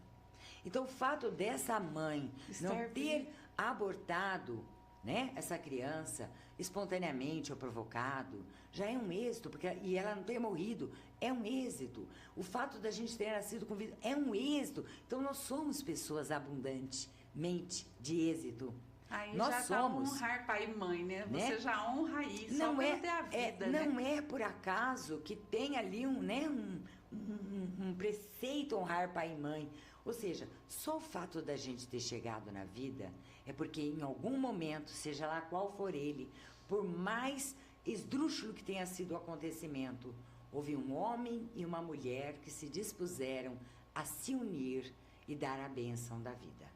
Então o fato dessa mãe não ter abortado, né, essa criança, espontaneamente ou provocado, já é um êxito, e ela não ter morrido, é um êxito. O fato da gente ter nascido com vida é um êxito. Então, nós somos pessoas abundantemente de êxito. Aí nós já somos, honrar pai e mãe, né? né? Você já honra isso, não só é, ter a vida, não né? é por acaso que tem ali um preceito honrar pai e mãe. Ou seja, só o fato da gente ter chegado na vida é porque em algum momento, seja lá qual for ele, por mais esdrúxulo que tenha sido o acontecimento, houve um homem e uma mulher que se dispuseram a se unir e dar a bênção da vida,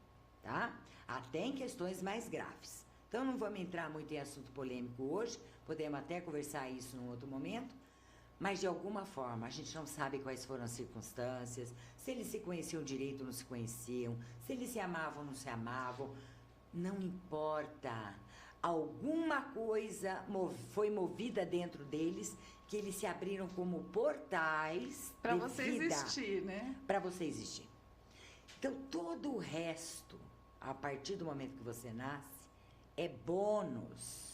tá? Até em questões mais graves. Então, não vamos entrar muito em assunto polêmico hoje, podemos até conversar isso num outro momento, mas de alguma forma a gente não sabe quais foram as circunstâncias, se eles se conheciam direito ou não se conheciam, se eles se amavam ou não se amavam, não importa. Alguma coisa foi movida dentro deles, que eles se abriram como portais para de você vida, existir, né? para você existir. Então, todo o resto, a partir do momento que você nasce, é bônus.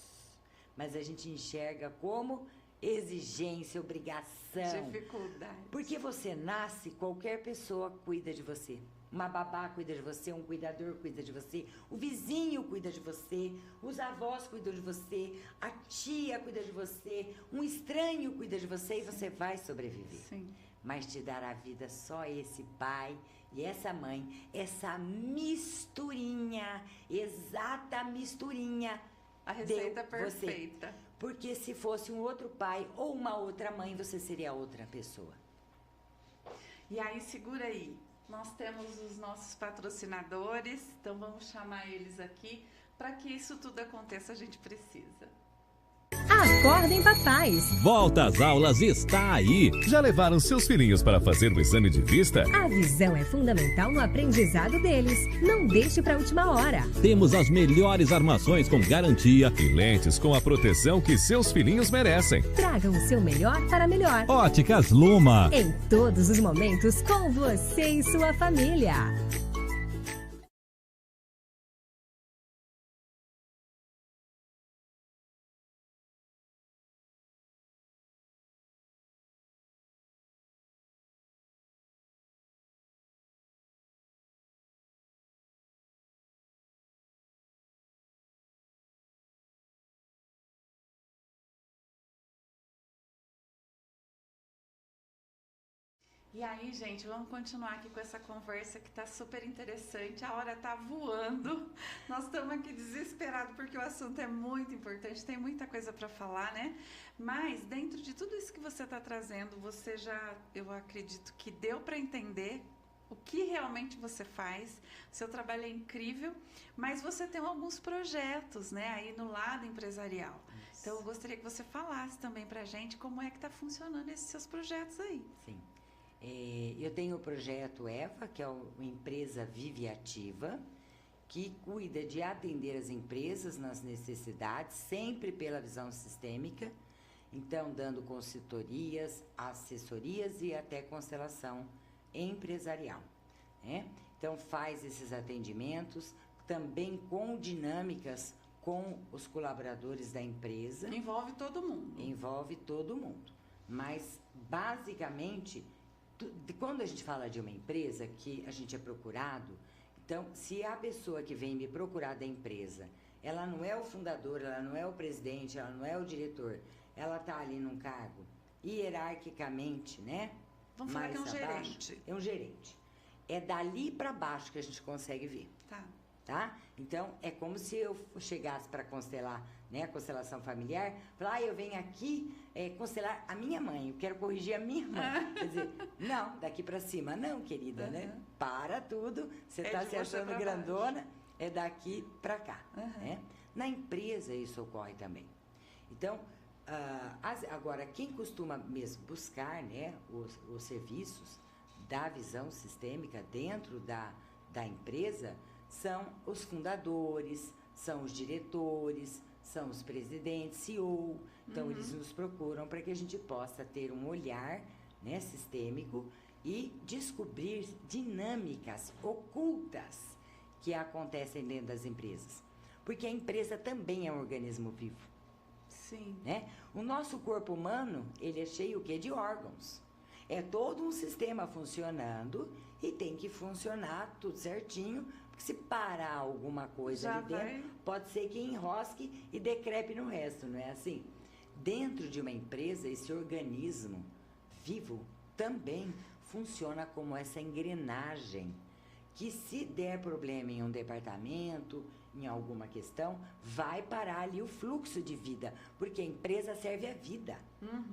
Mas a gente enxerga como exigência, obrigação. Dificuldade. Porque você nasce, qualquer pessoa cuida de você. Uma babá cuida de você, um cuidador cuida de você, o vizinho cuida de você, os avós cuidam de você, a tia cuida de você, um estranho cuida de você. Sim. E você vai sobreviver. Sim. Mas te dar a vida só esse pai e essa mãe, essa misturinha, exata misturinha. A receita perfeita. Você. Porque se fosse um outro pai ou uma outra mãe, você seria outra pessoa. E aí, segura aí. Nós temos os nossos patrocinadores, então vamos chamar eles aqui. Para que isso tudo aconteça, a gente precisa. Acordem, papais! Volta às aulas está aí! Já levaram seus filhinhos para fazer o exame de vista? A visão é fundamental no aprendizado deles. Não deixe para a última hora. Temos as melhores armações com garantia e lentes com a proteção que seus filhinhos merecem. Tragam o seu melhor para melhor. Óticas Luma. Em todos os momentos, com você e sua família. E aí, gente, vamos continuar aqui com essa conversa que tá super interessante. A hora tá voando. Nós estamos aqui desesperados porque o assunto é muito importante, tem muita coisa para falar, né? Mas dentro de tudo isso que você está trazendo, você já, eu acredito que deu para entender o que realmente você faz. Seu trabalho é incrível, mas você tem alguns projetos, né, aí no lado empresarial. Isso. Então, eu gostaria que você falasse também pra gente como é que tá funcionando esses seus projetos aí. Sim. Eu tenho o projeto EVA, que é uma empresa Vive Ativa, que cuida de atender as empresas nas necessidades, sempre pela visão sistêmica, então dando consultorias, assessorias e até constelação empresarial, né? Então faz esses atendimentos, também com dinâmicas com os colaboradores da empresa. Envolve todo mundo. Envolve todo mundo, mas basicamente... Quando a gente fala de uma empresa que a gente é procurado, então, se a pessoa que vem me procurar da empresa, ela não é o fundador, ela não é o presidente, ela não é o diretor, ela está ali num cargo hierarquicamente, né? Vamos falar que é um gerente. É um gerente. É dali para baixo que a gente consegue ver. Tá? Então, é como se eu chegasse para constelar, né, a constelação familiar, falar, eu venho aqui constelar a minha mãe, eu quero corrigir a minha mãe. Quer dizer, não, daqui para cima, não, querida, né? Para tudo, você está se achando grandona, é daqui para cá, né? Na empresa isso ocorre também. Então, agora, quem costuma mesmo buscar, né, os serviços da visão sistêmica dentro da empresa são os fundadores, são os diretores, são os presidentes, CEO. Então, eles nos procuram para que a gente possa ter um olhar, né, sistêmico e descobrir dinâmicas ocultas que acontecem dentro das empresas. Porque a empresa também é um organismo vivo. Sim. Né? O nosso corpo humano, ele é cheio o quê? De órgãos. É todo um sistema funcionando e tem que funcionar tudo certinho, porque se parar alguma coisa Já ali dentro, pode ser que enrosque e decrepe no resto, não é assim? Dentro de uma empresa, esse organismo vivo também funciona como essa engrenagem, que se der problema em um departamento, em alguma questão, vai parar ali o fluxo de vida, porque a empresa serve a vida,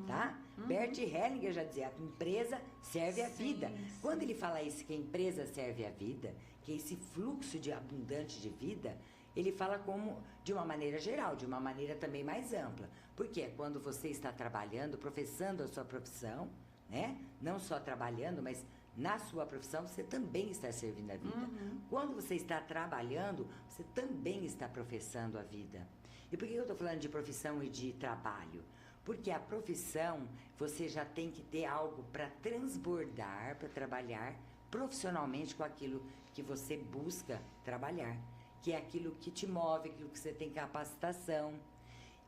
tá? Bert Hellinger já dizia, a empresa serve a vida. Quando ele fala isso, que a empresa serve a vida, que esse fluxo de abundante de vida, ele fala como de uma maneira geral, de uma maneira também mais ampla. Porque é quando você está trabalhando, professando a sua profissão, né? Não só trabalhando, mas na sua profissão você também está servindo a vida. Quando você está trabalhando, você também está professando a vida. E por que eu estou falando de profissão e de trabalho? Porque a profissão, você já tem que ter algo para transbordar, para trabalhar profissionalmente com aquilo que você busca trabalhar, que é aquilo que te move, aquilo que você tem capacitação.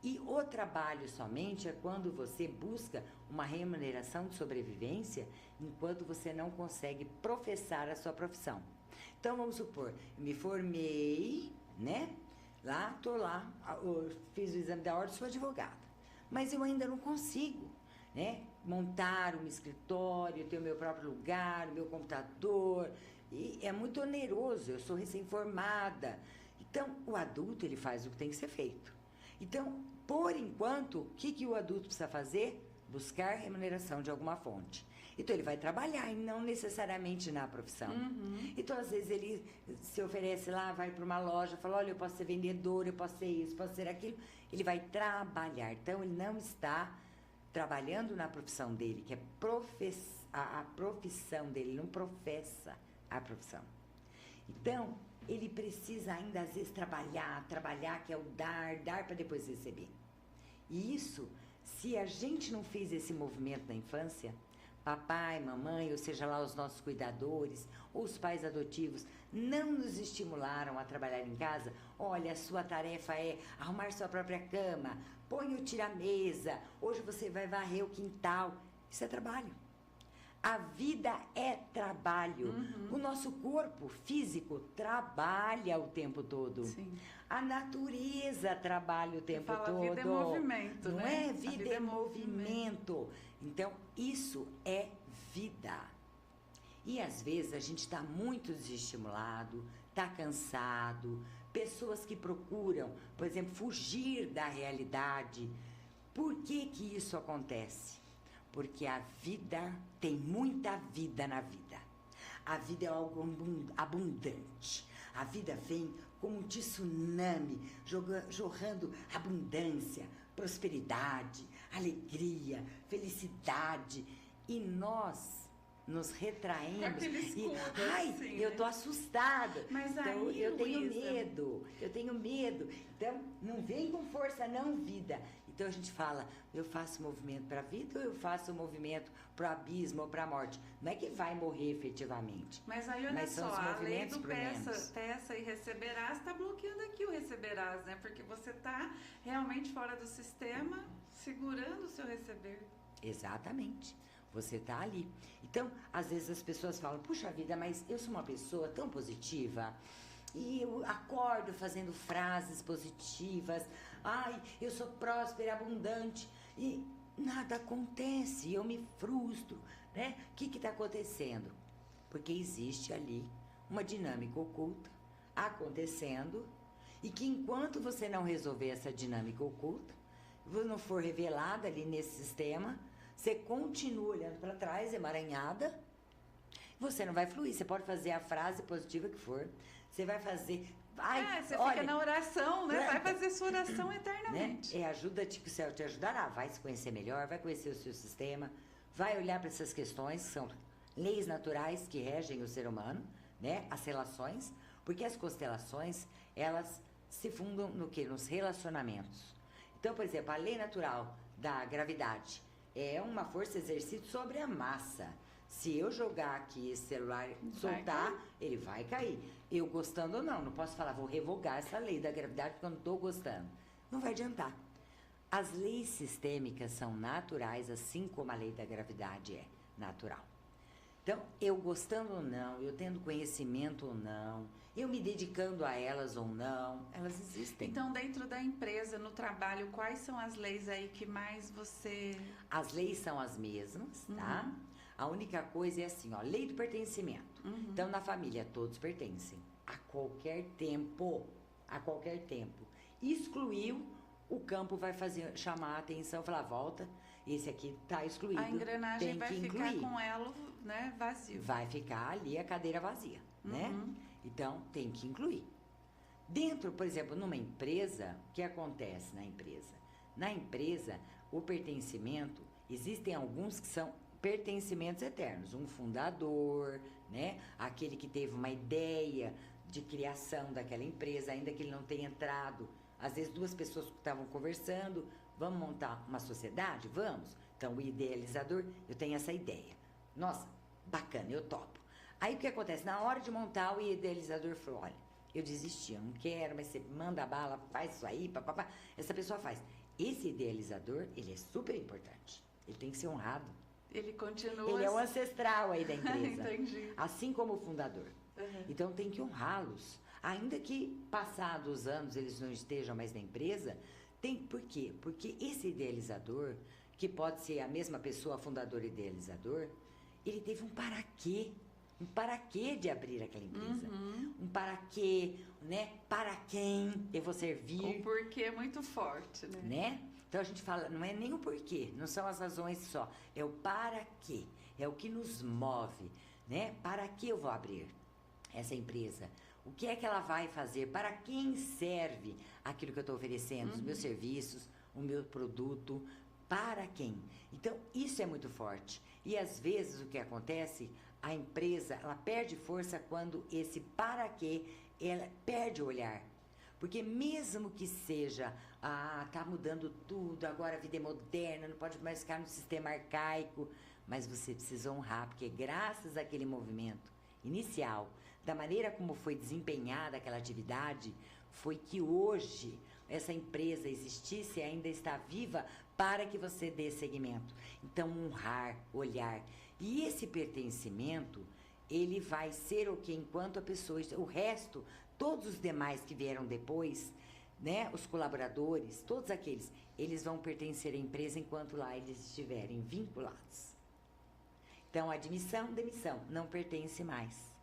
E o trabalho somente é quando você busca uma remuneração de sobrevivência enquanto você não consegue professar a sua profissão. Então, vamos supor, eu me formei, né? Tô lá, fiz o exame da ordem, sou advogada. Mas eu ainda não consigo, né? Montar um escritório, ter o meu próprio lugar, o meu computador. E é muito oneroso, eu sou recém-formada. Então, o adulto, ele faz o que tem que ser feito. Então, por enquanto, o que o adulto precisa fazer? Buscar remuneração de alguma fonte. Então, ele vai trabalhar e não necessariamente na profissão. Então, às vezes, ele se oferece lá, vai para uma loja, fala, olha, eu posso ser vendedor, eu posso ser isso, posso ser aquilo. Ele vai trabalhar. Então, ele não está trabalhando na profissão dele, que é a profissão dele, ele não professa a profissão. Então, ele precisa ainda, às vezes, trabalhar, que é o dar para depois receber. E isso, se a gente não fez esse movimento na infância, papai, mamãe, ou seja lá os nossos cuidadores, ou os pais adotivos, não nos estimularam a trabalhar em casa, olha, a sua tarefa é arrumar sua própria cama, põe o tira-mesa, hoje você vai varrer o quintal. Isso é trabalho. A vida é trabalho. O nosso corpo físico trabalha o tempo todo. Sim. A natureza trabalha o tempo todo. Vida é movimento, não né? é? Vida é movimento. Então, isso é vida. E às vezes a gente está muito desestimulado, está cansado. Pessoas que procuram, por exemplo, fugir da realidade. Por que isso acontece? Porque a vida, tem muita vida na vida. A vida é algo abundante. A vida vem como um tsunami, jorrando abundância, prosperidade, alegria, felicidade. E nós nos retraímos. Assim, eu tô assustada. Mas então, aí, eu tenho Luísa, medo. Então, não vem com força, não, vida. Então a gente fala, eu faço movimento para a vida ou eu faço movimento para o abismo ou para a morte? Não é que vai morrer efetivamente. Mas aí, olha mas só, são os a lei do movimentos peça e receberás está bloqueando aqui o receberás, né? Porque você está realmente fora do sistema, segurando o seu receber. Exatamente. Você está ali. Então, às vezes as pessoas falam, puxa vida, mas eu sou uma pessoa tão positiva e eu acordo fazendo frases positivas. Ai, eu sou próspera, abundante e nada acontece, eu me frustro, né? O que está acontecendo? Porque existe ali uma dinâmica oculta acontecendo e que enquanto você não resolver essa dinâmica oculta, não for revelada ali nesse sistema, você continua olhando para trás, emaranhada, você não vai fluir. Você pode fazer a frase positiva que for, você vai fazer... você fica na oração, né? Vai fazer sua oração eternamente. Né? Ajuda-te que o céu te ajudará. Vai se conhecer melhor, vai conhecer o seu sistema, vai olhar para essas questões, que são leis naturais que regem o ser humano, né? As relações, porque as constelações, elas se fundam no quê? Nos relacionamentos. Então, por exemplo, a lei natural da gravidade é uma força exercida sobre a massa. Se eu jogar aqui esse celular, soltar, ele vai cair. Eu gostando ou não posso falar, vou revogar essa lei da gravidade porque eu não estou gostando. Não vai adiantar. As leis sistêmicas são naturais, assim como a lei da gravidade é natural. Então, eu gostando ou não, eu tendo conhecimento ou não, eu me dedicando a elas ou não, elas existem. Então, dentro da empresa, no trabalho, quais são as leis aí que mais você... As leis são as mesmas, tá? A única coisa é assim, ó, lei do pertencimento. Então, na família, todos pertencem. A qualquer tempo. Excluiu, o campo vai chamar a atenção, falar, volta, esse aqui tá excluído. A engrenagem tem vai que ficar incluir. com elo, né, vazio. Vai ficar ali a cadeira vazia, né? Então, tem que incluir. Dentro, por exemplo, numa empresa, o que acontece na empresa? Na empresa, o pertencimento, existem alguns que são pertencimentos eternos. Um fundador, né? Aquele que teve uma ideia de criação daquela empresa, ainda que ele não tenha entrado. Às vezes, duas pessoas que estavam conversando, vamos montar uma sociedade? Vamos. Então, o idealizador, eu tenho essa ideia. Nossa, bacana, eu topo. Aí, o que acontece? Na hora de montar, o idealizador falou, olha, eu desisti, eu não quero, mas você manda a bala, faz isso aí, papapá. Essa pessoa faz. Esse idealizador, ele é super importante. Ele tem que ser honrado. Ele continua... Ele é o ancestral aí da empresa. Entendi. Assim como o fundador. Então, tem que honrá-los. Ainda que, passados os anos, eles não estejam mais na empresa, por quê? Porque esse idealizador, que pode ser a mesma pessoa, fundador e idealizador, ele teve um para quê. Um para quê de abrir aquela empresa. Um para quê, né? Para quem eu vou servir. O porquê é muito forte, né? Então, a gente fala, não é nem o porquê, não são as razões só, é o para quê, é o que nos move, né? Para que eu vou abrir essa empresa? O que é que ela vai fazer? Para quem serve aquilo que eu estou oferecendo? Os meus serviços, o meu produto, para quem? Então, isso é muito forte. E, às vezes, o que acontece, a empresa, ela perde força quando esse para quê, ela perde o olhar. Porque mesmo que seja, tá mudando tudo, agora a vida é moderna, não pode mais ficar no sistema arcaico, mas você precisa honrar, porque graças àquele movimento inicial, da maneira como foi desempenhada aquela atividade, foi que hoje essa empresa existisse e ainda está viva para que você dê seguimento. Então, honrar, olhar. E esse pertencimento, ele vai ser o que enquanto a pessoa... O resto, todos os demais que vieram depois, né, os colaboradores, todos aqueles, eles vão pertencer à empresa enquanto lá eles estiverem vinculados. Então, admissão, demissão, não pertence mais.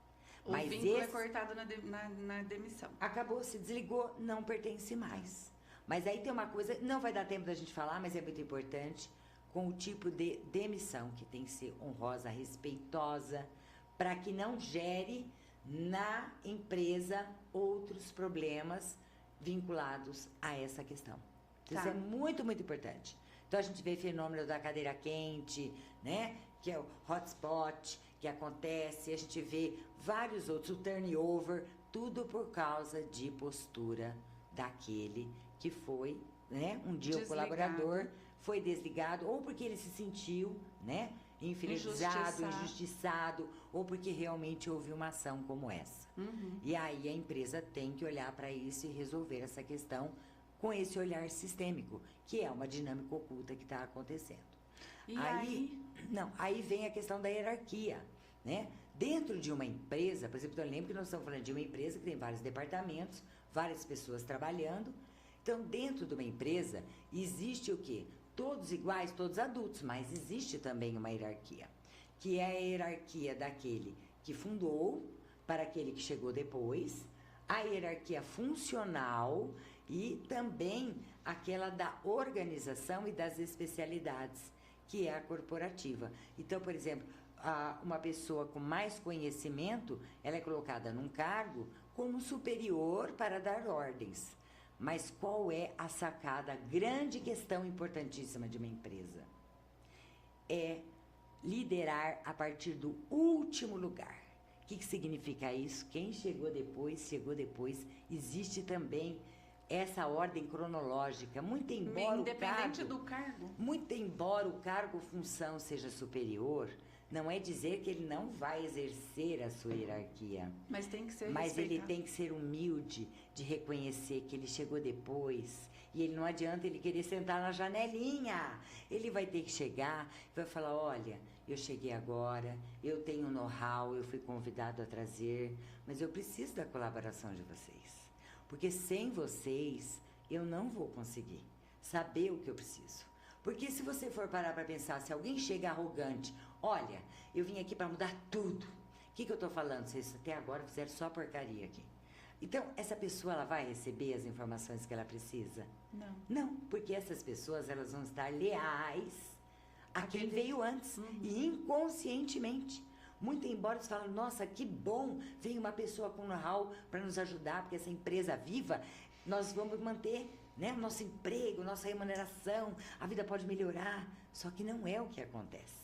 O vínculo é cortado na demissão. Acabou, se desligou, não pertence mais. Mas aí tem uma coisa, não vai dar tempo da gente falar, mas é muito importante, com o tipo de demissão, que tem que ser honrosa, respeitosa, para que não gere na empresa outros problemas vinculados a essa questão. Então, isso é muito, muito importante. Então, a gente vê fenômeno da cadeira quente, né? Que é o hotspot, que acontece, a gente vê vários outros, o turnover, tudo por causa de postura daquele que foi, né? Um dia o colaborador foi desligado, ou porque ele se sentiu, né? Inferiorizado, injustiçado, ou porque realmente houve uma ação como essa. E aí a empresa tem que olhar para isso e resolver essa questão com esse olhar sistêmico, que é uma dinâmica oculta que está acontecendo. E aí? Não, aí vem a questão da hierarquia, né? Dentro de uma empresa, por exemplo, eu lembro que nós estamos falando de uma empresa que tem vários departamentos, várias pessoas trabalhando. Então, dentro de uma empresa, existe o quê? Todos iguais, todos adultos, mas existe também uma hierarquia, que é a hierarquia daquele que fundou para aquele que chegou depois, a hierarquia funcional e também aquela da organização e das especialidades, que é a corporativa. Então, por exemplo, uma pessoa com mais conhecimento, ela é colocada num cargo como superior para dar ordens. Mas qual é a sacada, a grande questão importantíssima de uma empresa? É liderar a partir do último lugar. O que significa isso? Quem chegou depois, existe também essa ordem cronológica, muito embora independente do cargo. Muito embora o cargo ou função seja superior, Não é dizer que ele não vai exercer a sua hierarquia. Mas tem que ser Mas ele respeitado. tem que ser humilde de reconhecer que ele chegou depois. E ele não adianta ele querer sentar na janelinha. Ele vai ter que chegar e vai falar, olha, eu cheguei agora, eu tenho know-how, eu fui convidado a trazer, mas eu preciso da colaboração de vocês. Porque sem vocês, eu não vou conseguir saber o que eu preciso. Porque se você for parar para pensar, se alguém chega arrogante, olha, eu vim aqui para mudar tudo. O que eu estou falando? Vocês até agora fizeram só porcaria aqui. Então, essa pessoa, ela vai receber as informações que ela precisa? Não. Não, porque essas pessoas, elas vão estar leais a quem veio antes. E inconscientemente. Muito embora eles falam, nossa, que bom, veio uma pessoa com know-how para nos ajudar, porque essa empresa viva, nós vamos manter, né, o nosso emprego, nossa remuneração, a vida pode melhorar. Só que não é o que acontece.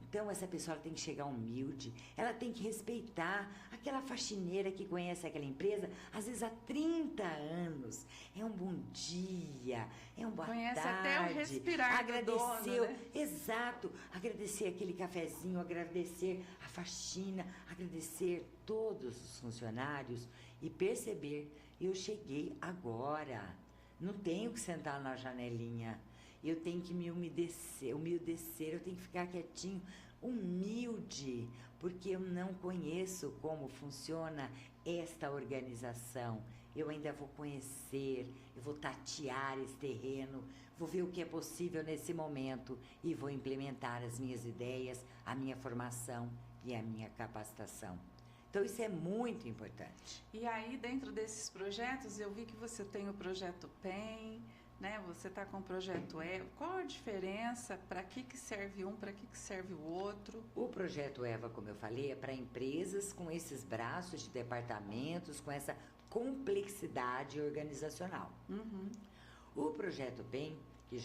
Então, essa pessoa ela tem que chegar humilde, ela tem que respeitar aquela faxineira que conhece aquela empresa, às vezes há 30 anos. É um bom dia, é um boa Conhece tarde. até o respirar do Agradeceu, dono, né? exato, agradecer aquele cafezinho, agradecer a faxina, agradecer todos os funcionários e perceber, eu cheguei agora, não tenho que sentar na janelinha. Eu tenho que me umedecer, eu tenho que ficar quietinho, humilde, porque eu não conheço como funciona esta organização. Eu ainda vou conhecer, eu vou tatear esse terreno, vou ver o que é possível nesse momento e vou implementar as minhas ideias, a minha formação e a minha capacitação. Então, isso é muito importante. E aí, dentro desses projetos, eu vi que você tem o projeto PEN, né? Você está com o projeto EVA. Qual a diferença? Para que serve um? Para que serve o outro? O projeto EVA, como eu falei, é para empresas com esses braços de departamentos, com essa complexidade organizacional. Uhum. O projeto PEN, que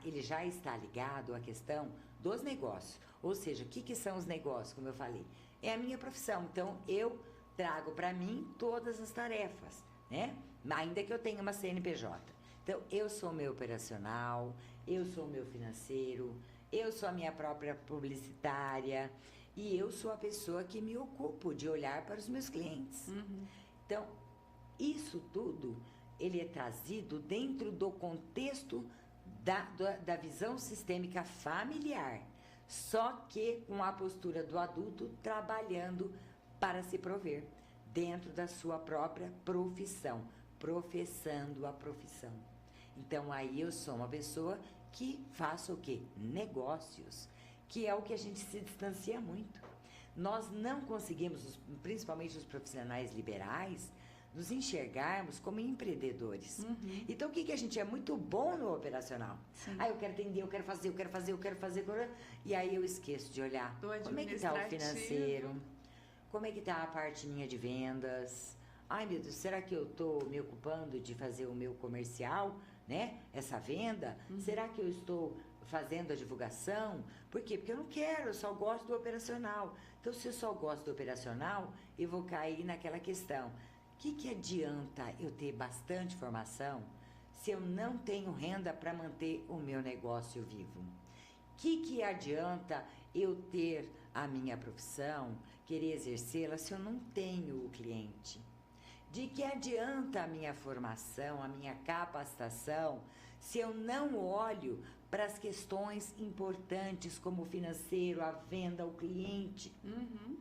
ele já está ligado à questão dos negócios. Ou seja, o que são os negócios, como eu falei? É a minha profissão. Então, eu trago para mim todas as tarefas, né? Ainda que eu tenha uma CNPJ. Então, eu sou meu operacional, eu sou meu financeiro, eu sou a minha própria publicitária e eu sou a pessoa que me ocupo de olhar para os meus clientes. Uhum. Então, isso tudo, ele é trazido dentro do contexto da visão sistêmica familiar, só que com a postura do adulto trabalhando para se prover dentro da sua própria profissão, professando a profissão. Então, aí eu sou uma pessoa que faço o quê? Negócios, que é o que a gente se distancia muito. Nós não conseguimos, principalmente os profissionais liberais, nos enxergarmos como empreendedores. Uhum. Então, o que a gente é muito bom no operacional? Sim. Ah, eu quero atender, eu quero fazer, e aí eu esqueço de olhar Do como é que está o administrativo. financeiro, como é que está a parte minha de vendas. Ai, meu Deus, será que eu estou me ocupando de fazer o meu comercial, né? Essa venda? Uhum. Será que eu estou fazendo a divulgação? Por quê? Porque eu não quero, eu só gosto do operacional. Então, se eu só gosto do operacional, eu vou cair naquela questão. O que adianta eu ter bastante formação se eu não tenho renda para manter o meu negócio vivo? O que adianta eu ter a minha profissão, querer exercê-la, se eu não tenho o cliente? De que adianta a minha formação, a minha capacitação, se eu não olho para as questões importantes como o financeiro, a venda, o cliente? Uhum.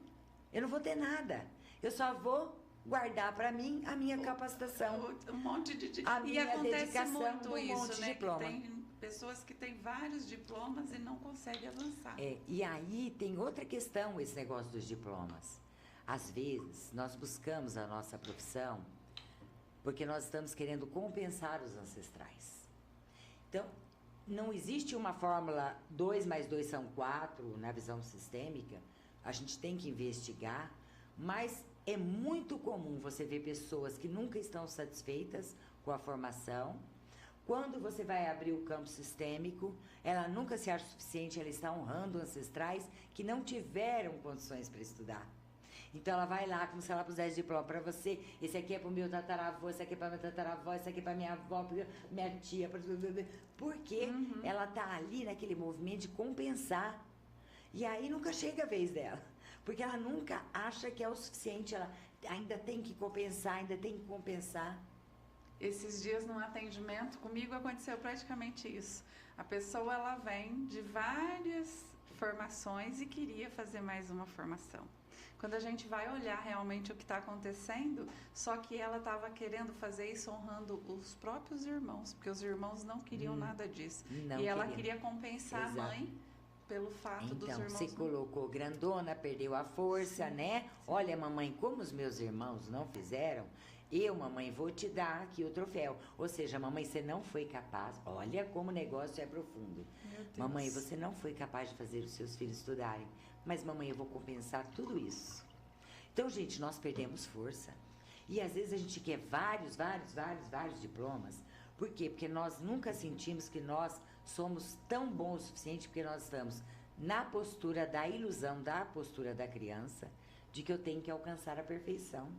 Eu não vou ter nada. Eu só vou guardar para mim a minha capacitação. Um monte de... A E minha acontece dedicação, muito um isso, monte de né? diploma. Que tem pessoas que têm vários diplomas e não conseguem avançar. E aí tem outra questão, esse negócio dos diplomas. Às vezes, nós buscamos a nossa profissão porque nós estamos querendo compensar os ancestrais. Então, não existe uma fórmula 2 mais 2 são 4 na visão sistêmica. A gente tem que investigar, mas é muito comum você ver pessoas que nunca estão satisfeitas com a formação. Quando você vai abrir o campo sistêmico, ela nunca se acha suficiente, ela está honrando ancestrais que não tiveram condições para estudar. Então, ela vai lá, como se ela pusesse diploma para você. Esse aqui é para o meu tataravô, esse aqui é para minha tataravó, esse aqui é para minha avó, minha tia. Porque ela está ali naquele movimento de compensar. E aí nunca chega a vez dela, porque ela nunca acha que é o suficiente, ela ainda tem que compensar, ainda tem que compensar. Esses dias no atendimento, comigo aconteceu praticamente isso. A pessoa, ela vem de várias formações e queria fazer mais uma formação. Quando a gente vai olhar realmente o que está acontecendo, só que ela estava querendo fazer isso honrando os próprios irmãos, porque os irmãos não queriam nada disso. Não e ela queria. queria compensar Exato. a mãe pelo fato dos Então, irmãos se colocou grandona, perdeu a força, né? Olha, mamãe, como os meus irmãos não fizeram, eu, mamãe, vou te dar aqui o troféu. Ou seja, mamãe, você não foi capaz. Olha como o negócio é profundo. Meu Deus. Mamãe, você não foi capaz de fazer os seus filhos estudarem. Mas, mamãe, eu vou compensar tudo isso. Então, gente, nós perdemos força. E às vezes a gente quer vários diplomas. Por quê? Porque nós nunca sentimos que nós somos tão bons o suficiente, porque nós estamos na postura da ilusão, da postura da criança, de que eu tenho que alcançar a perfeição.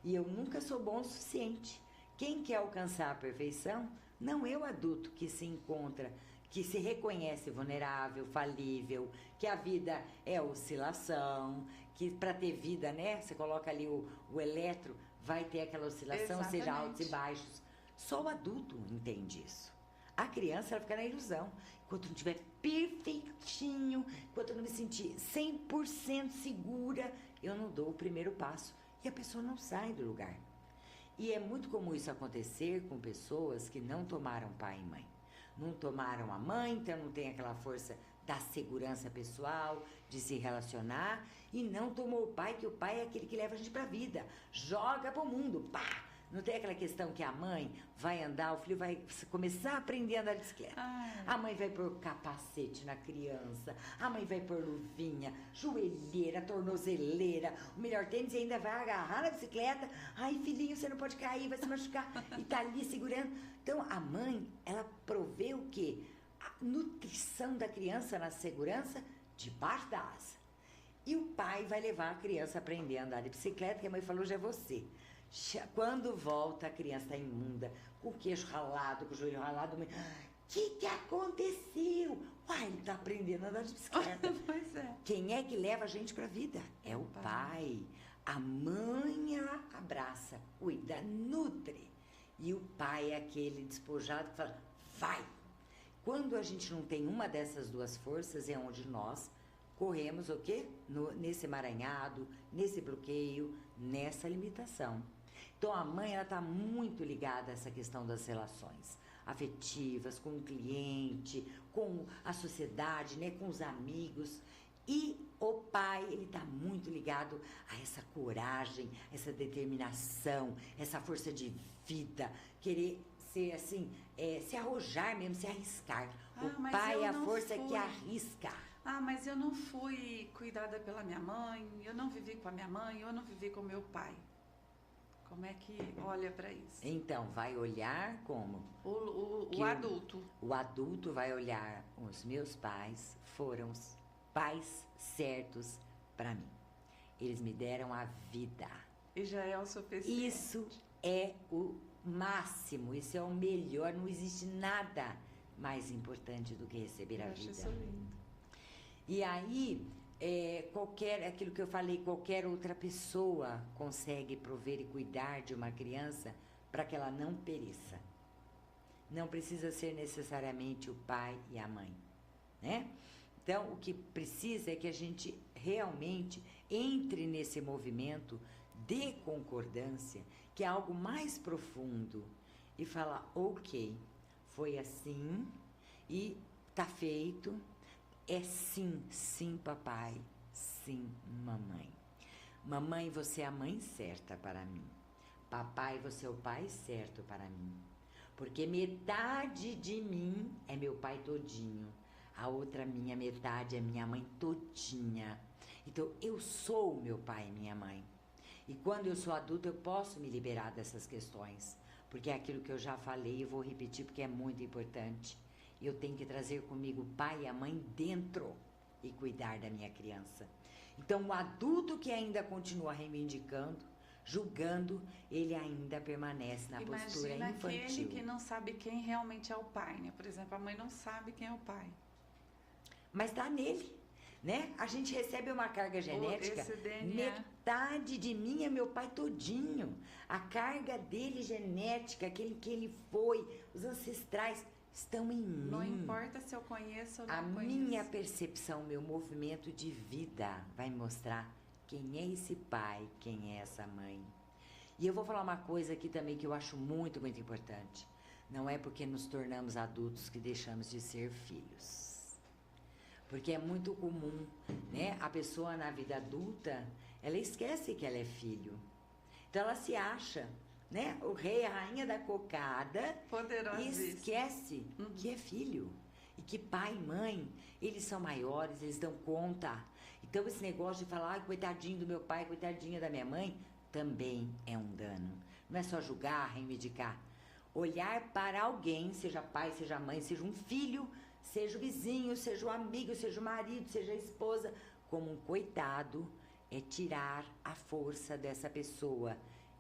E eu nunca sou bom o suficiente. Quem quer alcançar a perfeição não é o adulto que se encontra, que se reconhece vulnerável, falível, que a vida é oscilação, que para ter vida, né, você coloca ali o eletro, vai ter aquela oscilação, ou seja, altos e baixos. Só o adulto entende isso. A criança, ela fica na ilusão. Enquanto não estiver perfeitinho, enquanto eu não me sentir 100% segura, eu não dou o primeiro passo. E a pessoa não sai do lugar. E é muito comum isso acontecer com pessoas que não tomaram pai e mãe. Não tomaram a mãe, então não tem aquela força da segurança pessoal, de se relacionar. E não tomou o pai, que o pai é aquele que leva a gente pra vida. Joga pro mundo, pá! Não tem aquela questão que a mãe vai andar, o filho vai começar a aprender a andar de bicicleta. A mãe vai pôr capacete na criança, a mãe vai pôr luvinha, joelheira, tornozeleira, o melhor tênis e ainda vai agarrar na bicicleta. Ai, filhinho, você não pode cair, vai se machucar. E tá ali segurando. Então, a mãe, ela provê o quê? A nutrição da criança na segurança debaixo da asa. E o pai vai levar a criança a aprender a andar de bicicleta, que a mãe falou, já é você. Quando volta, a criança está imunda, com o queixo ralado, com o joelho ralado. O que aconteceu? Uai, ele está aprendendo a andar de bicicleta. Pois é. Quem é que leva a gente para a vida? É o pai. A mãe, ela abraça, cuida, nutre. E o pai é aquele despojado que fala, vai. Quando a gente não tem uma dessas duas forças, é onde nós corremos o quê? Nesse emaranhado, nesse bloqueio, nessa limitação. Então, a mãe, ela está muito ligada a essa questão das relações afetivas, com o cliente, com a sociedade, né, com os amigos. E o pai, ele está muito ligado a essa coragem, essa determinação, essa força de vida, querer ser assim, se arrojar mesmo, se arriscar. O pai é a força que arrisca. Ah, mas eu não fui cuidada pela minha mãe, eu não vivi com a minha mãe, eu não vivi com meu pai. Como é que olha para isso? Então, vai olhar como? O adulto. O adulto vai olhar, os meus pais foram os pais certos para mim. Eles me deram a vida. E já é o suficiente. Isso é o máximo, isso é o melhor, não existe nada mais importante do que receber a vida. Isso lindo. E aí, aquilo que eu falei, qualquer outra pessoa consegue prover e cuidar de uma criança para que ela não pereça. Não precisa ser necessariamente o pai e a mãe, né? Então, o que precisa é que a gente realmente entre nesse movimento de concordância, que é algo mais profundo, e falar, ok, foi assim e tá feito. É sim, sim, papai, sim, mamãe. Mamãe, você é a mãe certa para mim. Papai, você é o pai certo para mim. Porque metade de mim é meu pai todinho. A outra minha metade é minha mãe todinha. Então, eu sou o meu pai e minha mãe. E quando eu sou adulta, eu posso me liberar dessas questões. Porque é aquilo que eu já falei e vou repetir porque é muito importante. Eu tenho que trazer comigo o pai e a mãe dentro e cuidar da minha criança. Então, o adulto que ainda continua reivindicando, julgando, ele ainda permanece na postura infantil. Imagina aquele que não sabe quem realmente é o pai, né? Por exemplo, a mãe não sabe quem é o pai. Mas está nele. né? A gente recebe uma carga genética, esse DNA. metade de mim é meu pai todinho. A carga dele genética, aquele que ele foi, os ancestrais estão em mim. Não importa se eu conheço ou não A conheço. minha percepção, meu movimento de vida vai mostrar quem é esse pai, quem é essa mãe. E eu vou falar uma coisa aqui também que eu acho muito, muito importante. Não é porque nos tornamos adultos que deixamos de ser filhos. Porque é muito comum, né? A pessoa na vida adulta, ela esquece que ela é filho. Então ela se acha, né? O rei, a rainha da cocada, e Poderosíssimo. esquece que é filho. E que pai e mãe, eles são maiores, eles dão conta. Então esse negócio de falar, coitadinho do meu pai, coitadinha da minha mãe, também é um dano. Não é só julgar, reivindicar. Olhar para alguém, seja pai, seja mãe, seja um filho, seja o vizinho, seja o amigo, seja o marido, seja a esposa, como um coitado, é tirar a força dessa pessoa.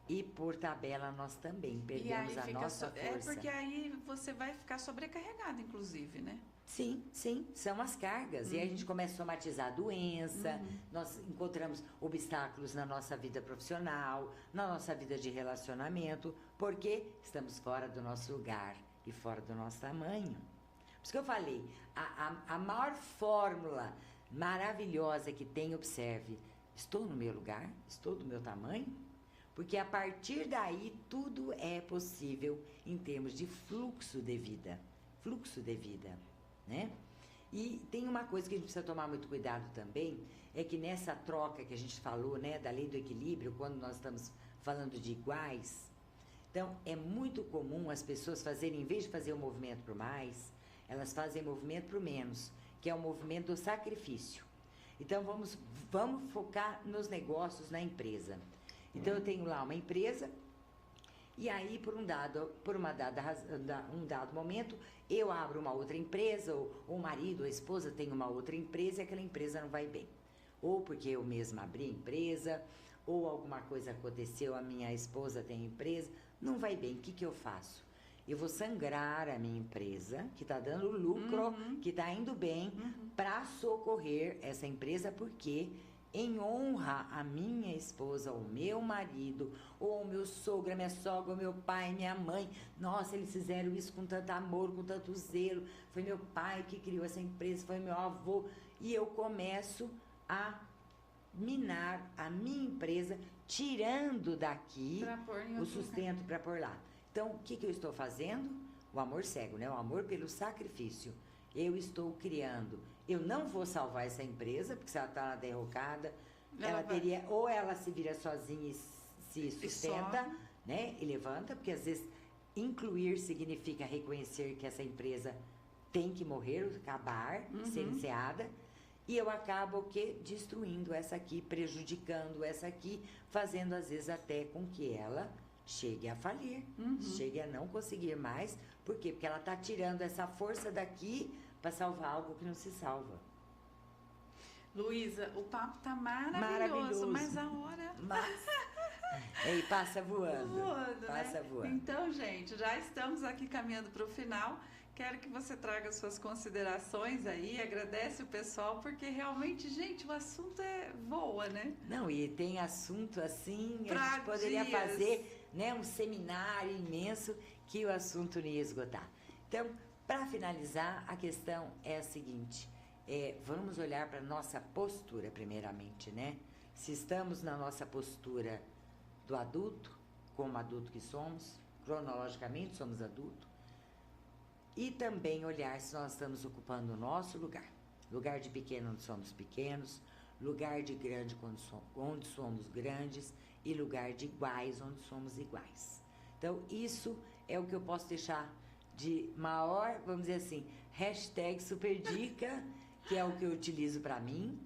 E por tabela nós também perdemos a nossa força. É porque aí você vai ficar sobrecarregado, inclusive, né? Sim, sim, são as cargas. E aí a gente começa a somatizar a doença, nós encontramos obstáculos na nossa vida profissional, na nossa vida de relacionamento, porque estamos fora do nosso lugar e fora do nosso tamanho. Por isso que eu falei, a maior fórmula maravilhosa que tem, observe, estou no meu lugar? Estou do meu tamanho? Porque a partir daí tudo é possível em termos de fluxo de vida. Fluxo de vida, né? E tem uma coisa que a gente precisa tomar muito cuidado também, é que nessa troca que a gente falou, né, da lei do equilíbrio, quando nós estamos falando de iguais, então é muito comum as pessoas fazerem, em vez de fazer o movimento pro mais, elas fazem movimento pro menos, que é o movimento do sacrifício. Então vamos focar nos negócios, na empresa. Então eu tenho lá uma empresa e aí por um dado momento eu abro uma outra empresa, ou o marido, ou a esposa tem uma outra empresa e aquela empresa não vai bem. Ou porque eu mesma abri a empresa, ou alguma coisa aconteceu, a minha esposa tem empresa, não vai bem. O que eu faço? Eu vou sangrar a minha empresa, que está dando lucro, que está indo bem, para socorrer essa empresa, porque em honra a minha esposa, o meu marido, ou o meu sogro, a minha sogra, o meu pai, minha mãe. Nossa, eles fizeram isso com tanto amor, com tanto zelo. Foi meu pai que criou essa empresa, foi meu avô. E eu começo a minar a minha empresa, tirando daqui o sustento para pôr lá. Então, o que eu estou fazendo? O amor cego, né? O amor pelo sacrifício. Eu estou criando. Eu não vou salvar essa empresa, porque se ela está na derrocada, ela teria, ou ela se vira sozinha e se sustenta, né? E levanta, porque às vezes incluir significa reconhecer que essa empresa tem que morrer, acabar, ser encerrada. E eu acabo o quê? Destruindo essa aqui, prejudicando essa aqui, fazendo às vezes até com que ela chegue a falir, chegue a não conseguir mais. Por quê? Porque ela está tirando essa força daqui para salvar algo que não se salva. Luísa, o papo tá maravilhoso, mas a hora... Ei, passa voando. Passa né? voando. Então, gente, já estamos aqui caminhando para o final. Quero que você traga suas considerações aí, agradece o pessoal, porque realmente, gente, o assunto voa, né? Não, e tem assunto assim, Pra a gente poderia dias. fazer, né, um seminário imenso que o assunto não ia esgotar. Então, para finalizar, a questão é a seguinte, vamos olhar para a nossa postura primeiramente, né? Se estamos na nossa postura do adulto, como adulto que somos, cronologicamente somos adultos, e também olhar se nós estamos ocupando o nosso lugar. Lugar de pequeno onde somos pequenos, lugar de grande onde somos grandes e lugar de iguais onde somos iguais. Então, isso é o que eu posso deixar de maior, vamos dizer assim, #superdica, que é o que eu utilizo para mim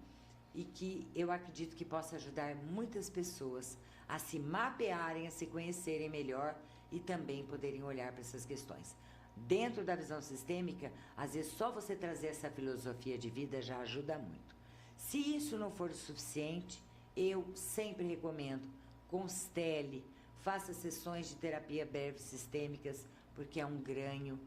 e que eu acredito que possa ajudar muitas pessoas a se mapearem, a se conhecerem melhor e também poderem olhar para essas questões. Dentro da visão sistêmica, às vezes só você trazer essa filosofia de vida já ajuda muito. Se isso não for o suficiente, eu sempre recomendo, constele, faça sessões de terapia breve sistêmicas, porque é um ganho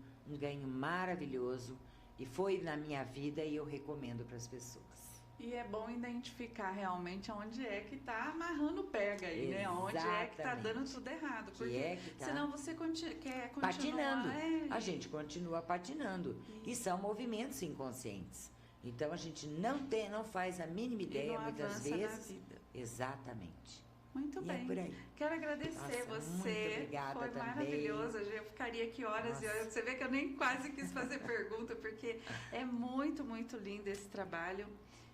maravilhoso e foi na minha vida e eu recomendo para as pessoas. E é bom identificar realmente onde é que está amarrando pega aí, né? Onde é que está dando tudo errado. Porque senão você quer continuar... Patinando. A gente continua patinando. E são movimentos inconscientes. Então, a gente não faz a mínima ideia, muitas vezes. Na vida. Exatamente. Muito bem. É por aí. Quero agradecer você. Muito obrigada. Foi também. Maravilhoso. Eu ficaria aqui horas e horas. Você vê que eu nem quase quis fazer pergunta, porque é muito, muito lindo esse trabalho.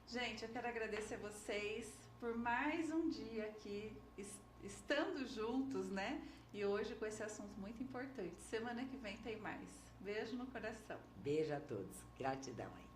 Gente, eu quero agradecer vocês por mais um dia aqui, estando juntos, né? E hoje com esse assunto muito importante. Semana que vem tem mais. Beijo no coração. Beijo a todos. Gratidão aí.